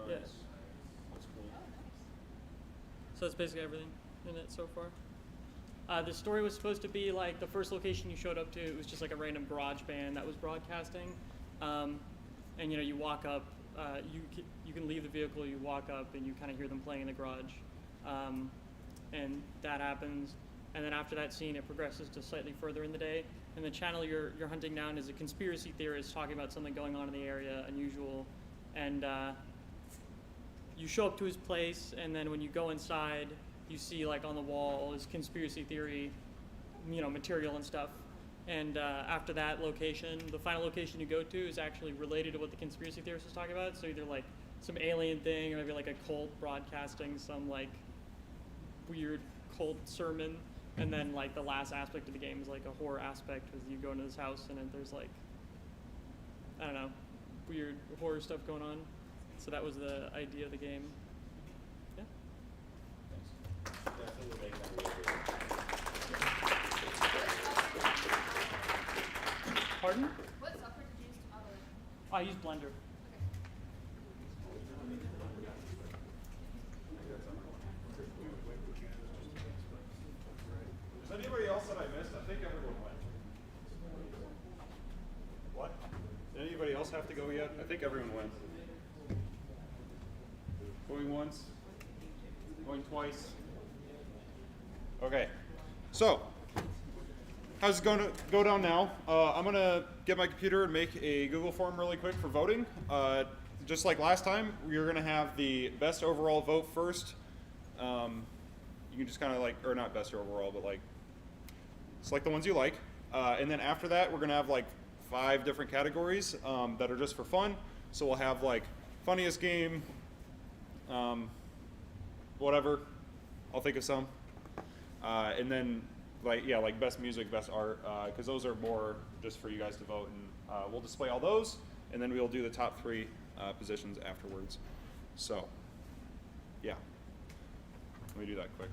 Yeah. That's cool. So that's basically everything in it so far. The story was supposed to be like the first location you showed up to, it was just like a random garage band that was broadcasting. And you know, you walk up, you can leave the vehicle, you walk up, and you kind of hear them playing in the garage. And that happens. And then after that scene, it progresses to slightly further in the day. And the channel you're hunting down is a conspiracy theorist talking about something going on in the area, unusual. And you show up to his place, and then when you go inside, you see like on the wall his conspiracy theory, you know, material and stuff. And after that location, the final location you go to is actually related to what the conspiracy theorist was talking about. So either like some alien thing, or maybe like a cult broadcasting some like weird cult sermon. And then like the last aspect of the game is like a horror aspect, because you go into this house and then there's like, I don't know, weird horror stuff going on. So that was the idea of the game. Yeah. Pardon? What software did you use to model it? I use Blender. Is anybody else that I missed? I think everyone went. What? Did anybody else have to go yet? I think everyone went. Going once. Going twice. Okay. So, how's it going to go down now? I'm going to get my computer and make a Google form really quick for voting. Just like last time, we're going to have the best overall vote first. You can just kind of like, or not best overall, but like, select the ones you like. And then after that, we're going to have like 5 different categories that are just for fun. So we'll have like funniest game, whatever. I'll think of some. And then like, yeah, like best music, best art, because those are more just for you guys to vote. And we'll display all those, and then we'll do the top 3 positions afterwards. So, yeah. Let me do that quick.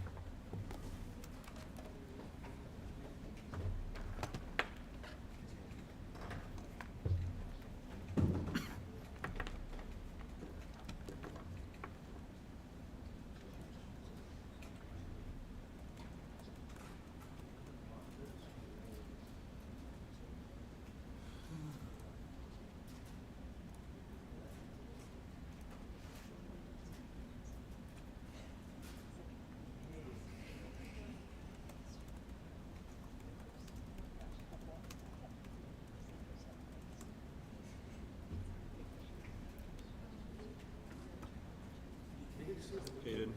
Hayden, do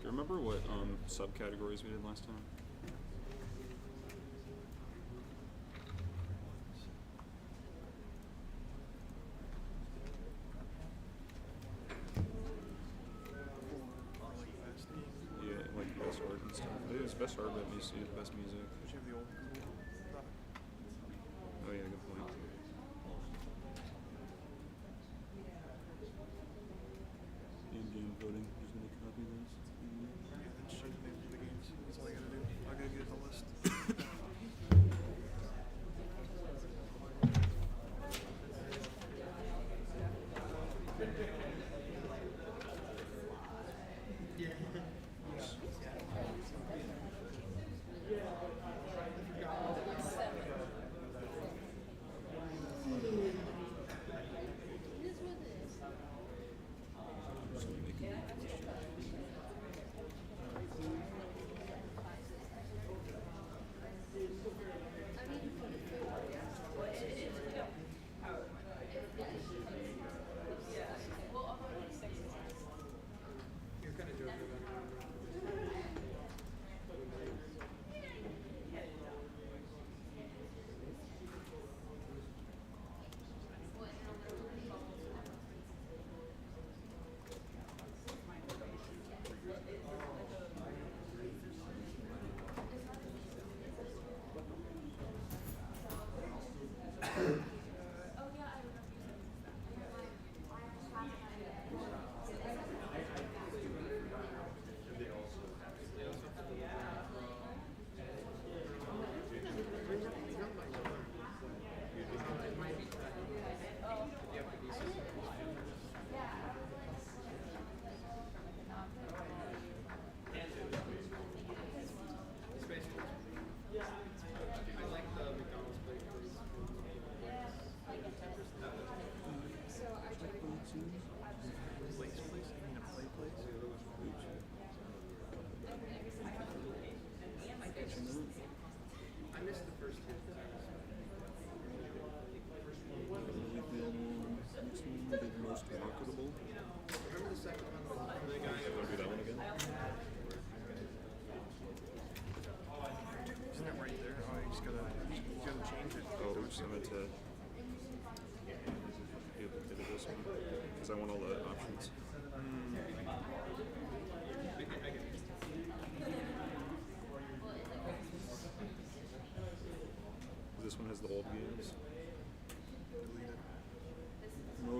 you remember what subcategories we did last time? Yeah, like best art and stuff. I think it was best art, but music, best music. Oh yeah, good point. In-game voting. Just gonna copy those. That's all I gotta do. I gotta get the list.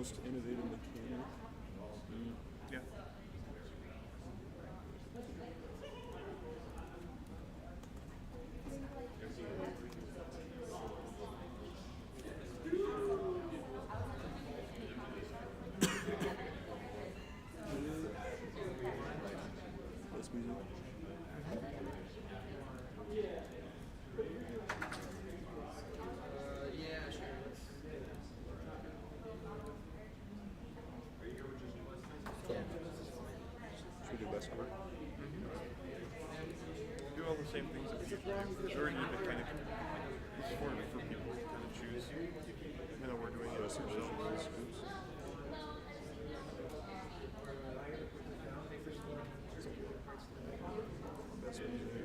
Most innovative mechanic. Yeah. Best music. Yeah, sure. Should we do best cover? Do all the same things that we did. There's already a mechanic for people to kind of choose. Even though we're doing it ourselves. Best music.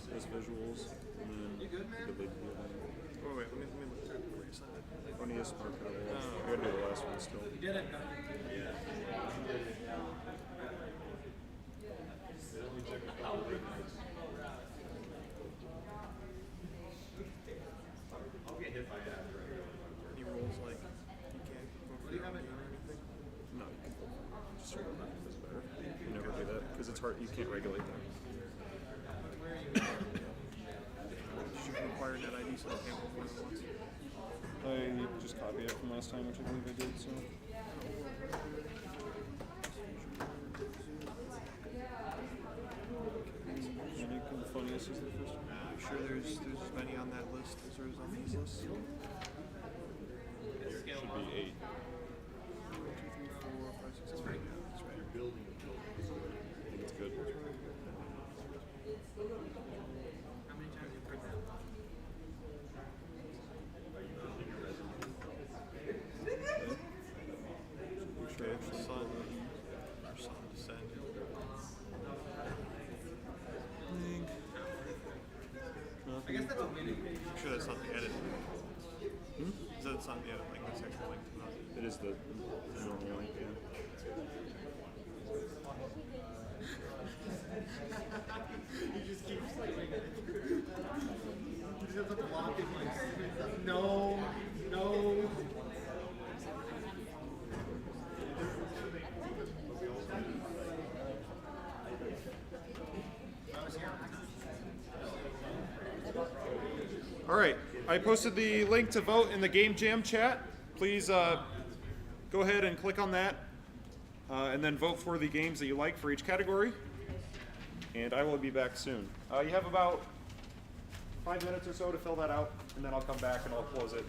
Best visuals. And then You good, man? the big building. Oh wait, let me look through it before you sign it. Oh, yes, Mark. I gotta do the last one still. You did it. He rolls like you can't go for your own game or anything. No, you can just sort of not this better. You never do that because it's hard. You can't regulate them. You should require net ID so I can't go for it once. I just copied it from last time, which I believe I did. So. Mechanic and the funniest is the first one. I'm sure there's as many on that list as there is on these lists. Should be 8. 1, 2, 3, 4, 5, 6, 7, 8. That's right. That's right. You're building a building. I think it's good. How many times have you heard that? Okay, sun descend. I guess that's okay. I'm sure that's not the edit. Is that it's not the edit, like that's actual link to that? It is the normal link, yeah. He just keeps like he just has to block it like no. All right, I posted the link to vote in the Game Jam chat. Please go ahead and click on that, and then vote for the games that you like for each category. And I will be back soon. You have about 5 minutes or so to fill that out, and then I'll come back and I'll close it.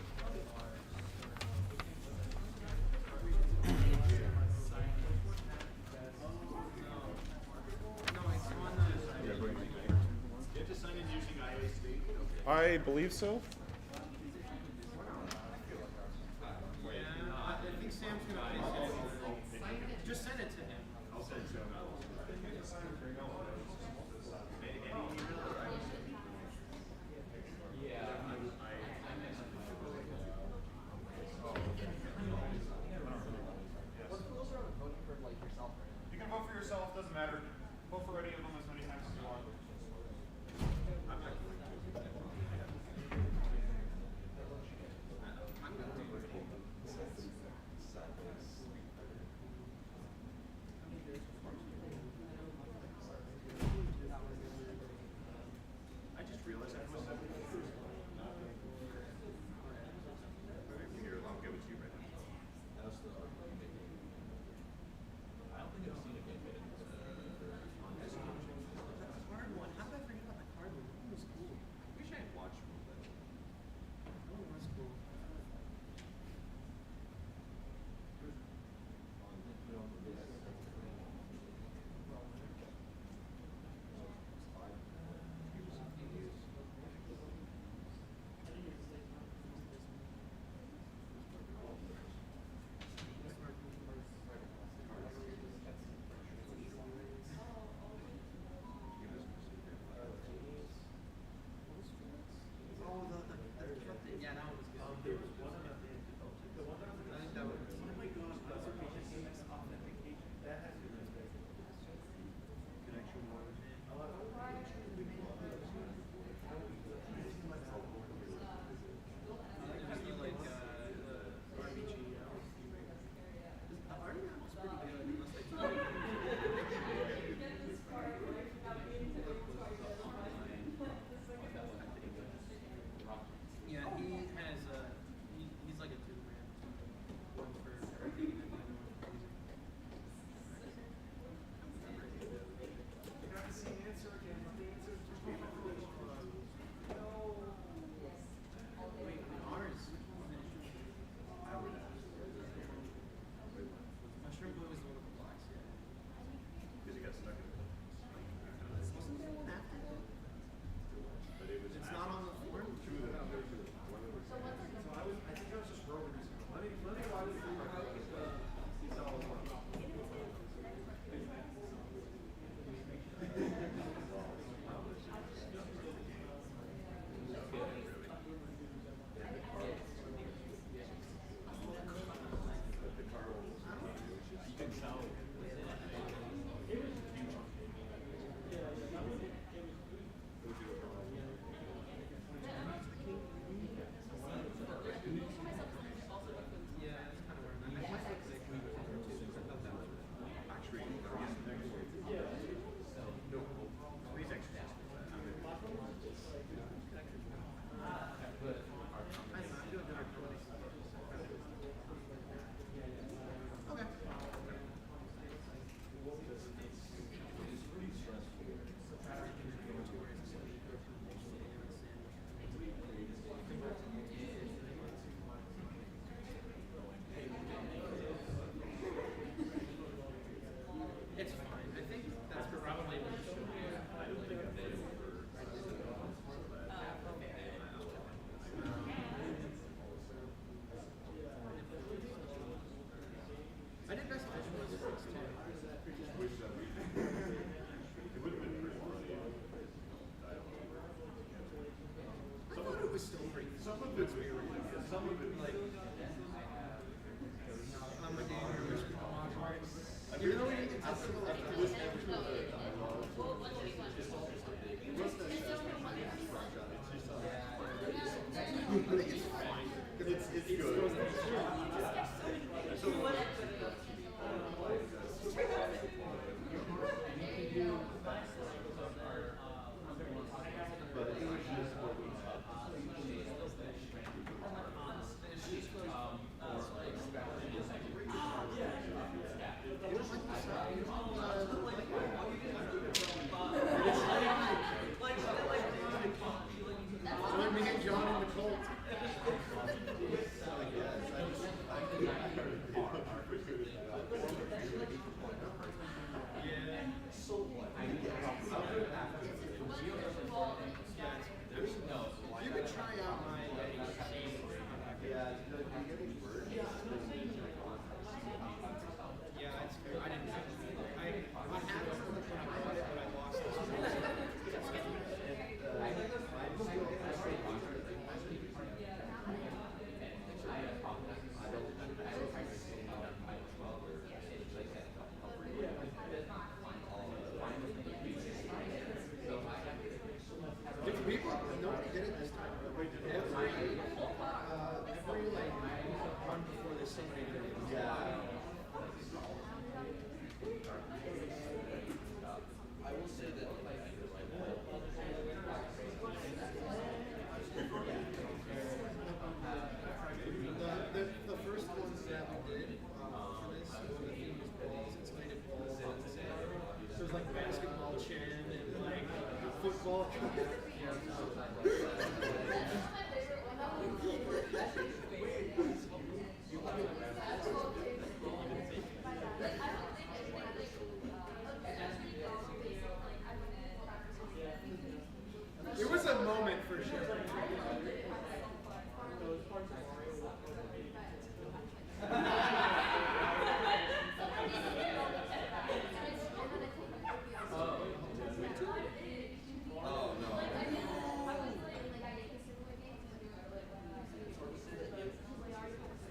I believe so. I think Sam's gonna finish it. Just send it to him. I'll send it to him. You can vote for yourself, doesn't matter. Vote for any of them as many times as you want. some of it, like, I'm a gamer, which you know, it's fine. It's good. Join me and John in the cult. You could try out my yeah, it's fair. I didn't. I had it when I bought it, but I lost People, nobody did it this time. Every like run before this, somebody did it. Yeah. I will say that. The first ones that we did for this, the theme was balls, explained balls. There was like basketball chin and like football. It was a moment for sure.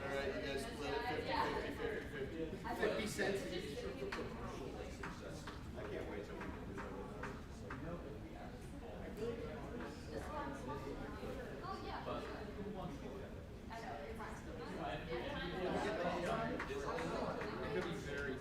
Alright, you guys split it 50 cents each. I can't wait till we do that. It could be very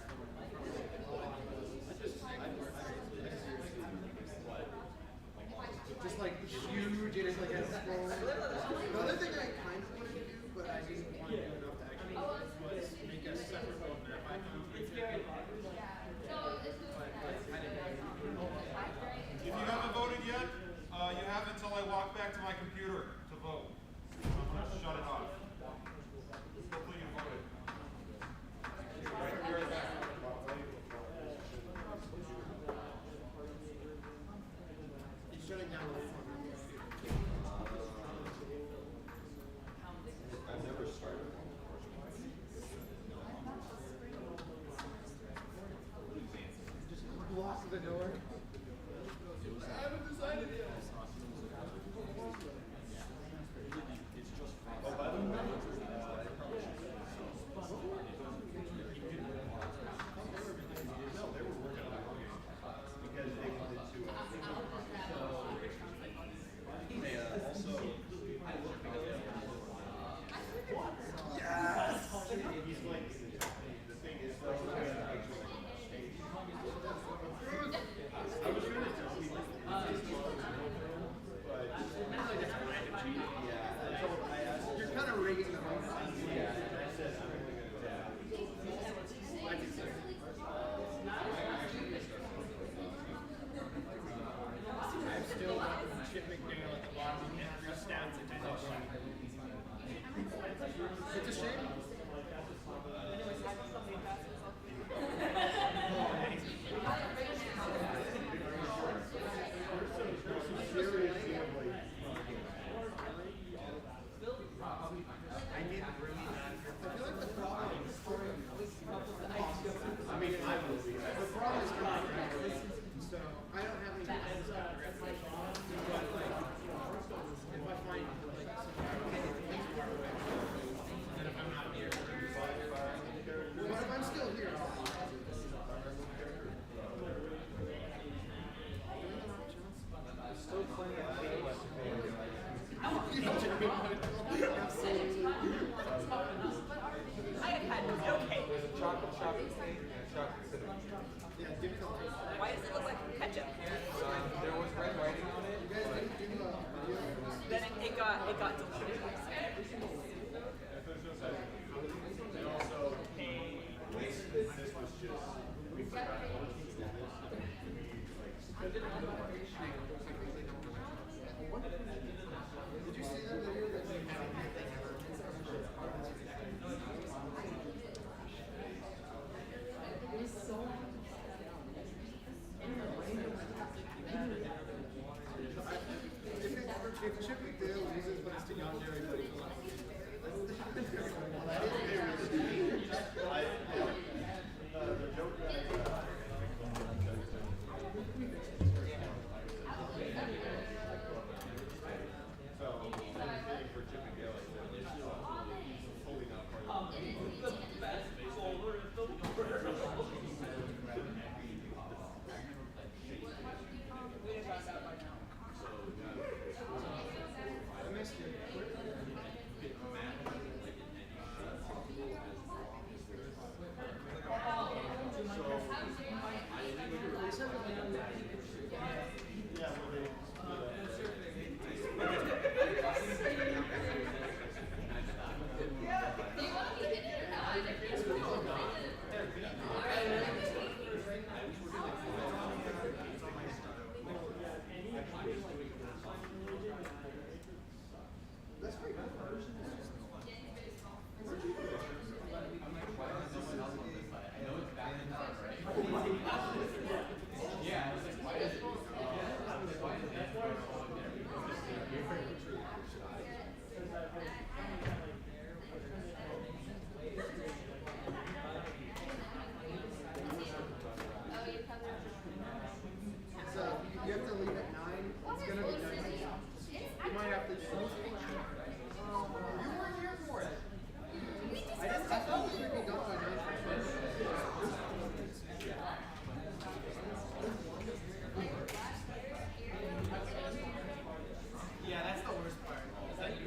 just like huge, and it's like a scroll. The other thing I kind of wanted to do, but I didn't want to do enough to actually was make a separate world map icon. If you haven't voted yet, you have until I walk back to my computer to vote. I'm going to shut it off. Hopefully you voted. Be right back. He's shutting down the phone. I've never started one. Just block the door. I haven't decided yet. Oh, by the way, no, they were working on it because they wanted to. They also. Yes. He's like the thing is though. I was trying to tell people, but yeah, You're kind of rigging the whole thing. yeah. I said I'm only gonna I can see. I've still got Chip McNeil at the bottom of every stats attention. It's a shame. I didn't really I feel like the problem is I mean, I will be. The problem is so I don't have any plans directly, but like if I find like some it got deleted. And also, this was just, we forgot. Did you see that video that we had? If Chippy Dale loses, but it's to Yandere, but it's You have to leave at 9. It's gonna be nice. You might have to do it. You weren't here for it. I thought we would be done by 9 for sure. Yeah, that's the worst part. Is that you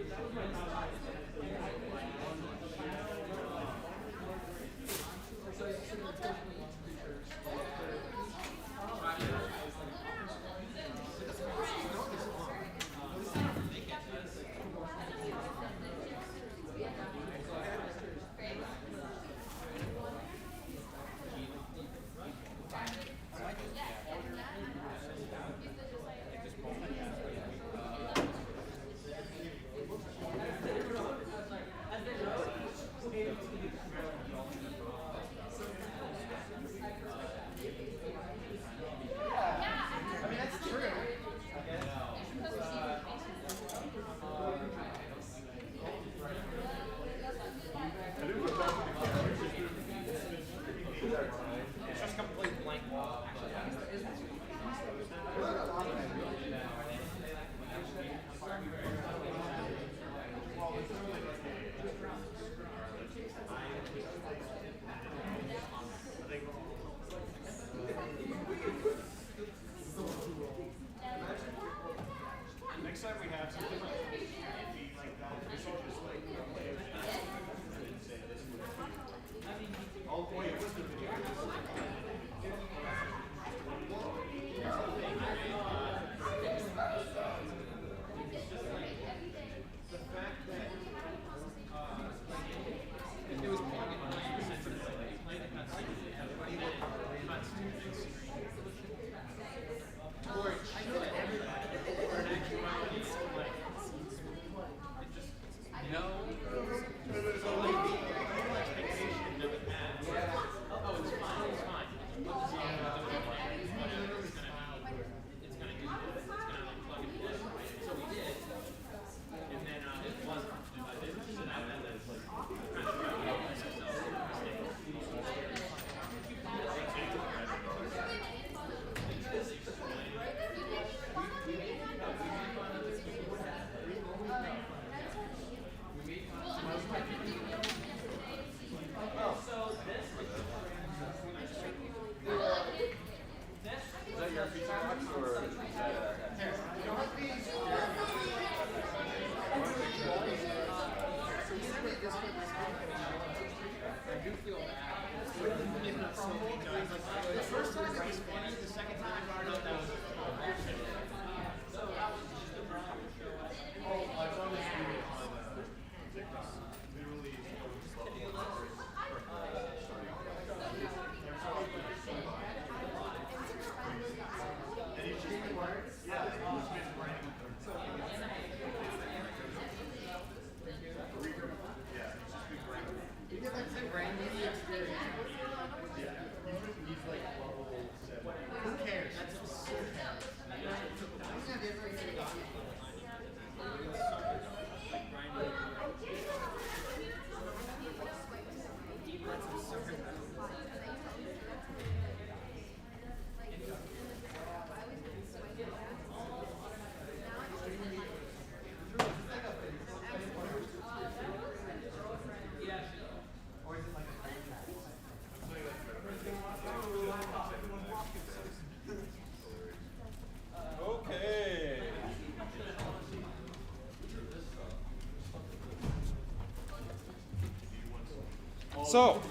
So,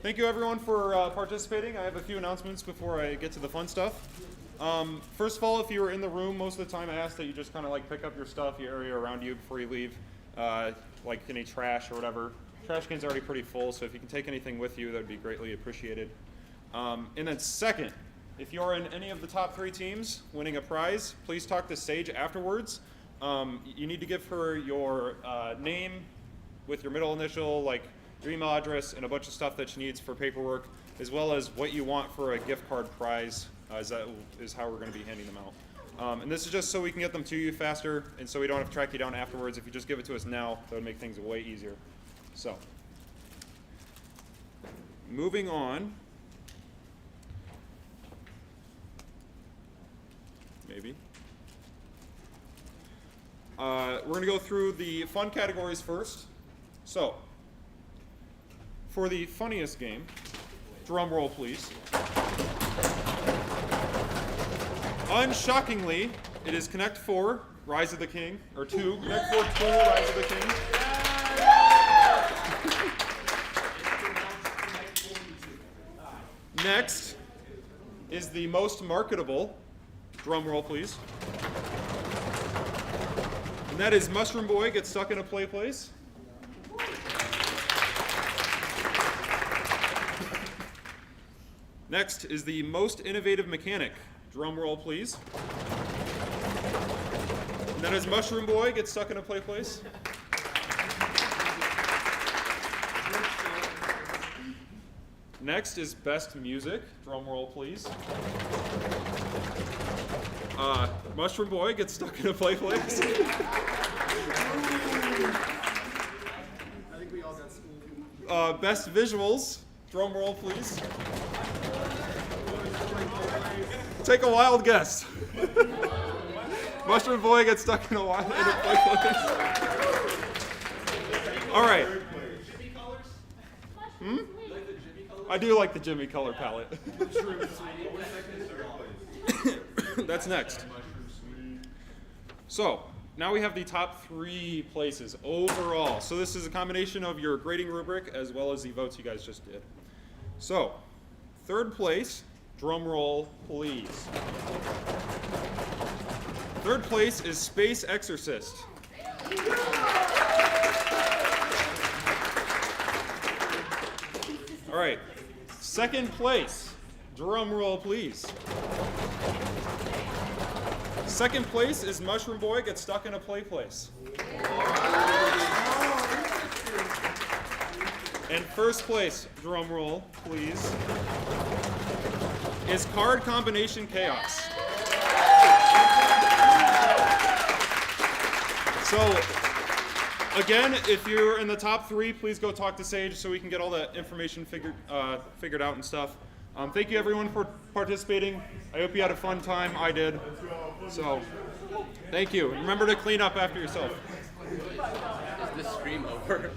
thank you everyone for participating. I have a few announcements before I get to the fun stuff. First of all, if you were in the room most of the time, I ask that you just kind of like pick up your stuff, your area around you before you leave, like any trash or whatever. Trash can's already pretty full, so if you can take anything with you, that would be greatly appreciated. And then second, if you're in any of the top 3 teams winning a prize, please talk to Sage afterwards. You need to give her your name with your middle initial, like your email address, and a bunch of stuff that she needs for paperwork, as well as what you want for a gift card prize, as that is how we're going to be handing them out. And this is just so we can get them to you faster, and so we don't have to track you down afterwards. If you just give it to us now, that would make things way easier. So, moving on. Maybe. We're going to go through the fun categories first. So, for the funniest game, drum roll please. Unshockingly, it is Connect 4, Rise of the King, or 2, Connect 4 2, Rise of the King. Next is the most marketable, drum roll please. And that is Mushroom Boy Gets Stuck in a Play Place. Next is the most innovative mechanic, drum roll please. And that is Mushroom Boy Gets Stuck in a Play Place. Next is best music, drum roll please. Mushroom Boy Gets Stuck in a Play Place. I think we all got schooled. Best visuals, drum roll please. Take a wild guess. Mushroom Boy Gets Stuck in a Play Place. All right. I do like the Jimmy color palette. That's next. So, now we have the top 3 places overall. So this is a combination of your grading rubric as well as the votes you guys just did. So, 3rd place, drum roll please. 3rd place is Space Exorcist. All right. 2nd place, drum roll please. 2nd place is Mushroom Boy Gets Stuck in a Play Place. And 1st place, drum roll please, is Card Combination Chaos. So, again, if you're in the top 3, please go talk to Sage so we can get all that information figured out and stuff. Thank you everyone for participating. I hope you had a fun time. I did. So, thank you. Remember to clean up after yourself. Is this stream over?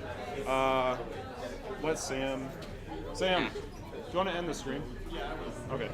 Let Sam. Sam, do you want to end the stream? Yeah. Okay.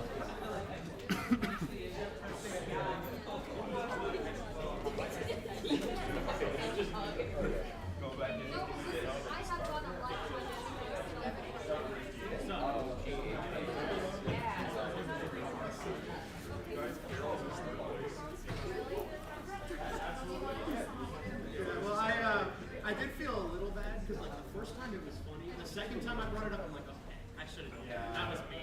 I did feel a little bad because like the first time it was funny, the second time I brought it up, I'm like, okay, I should have done that. That was me.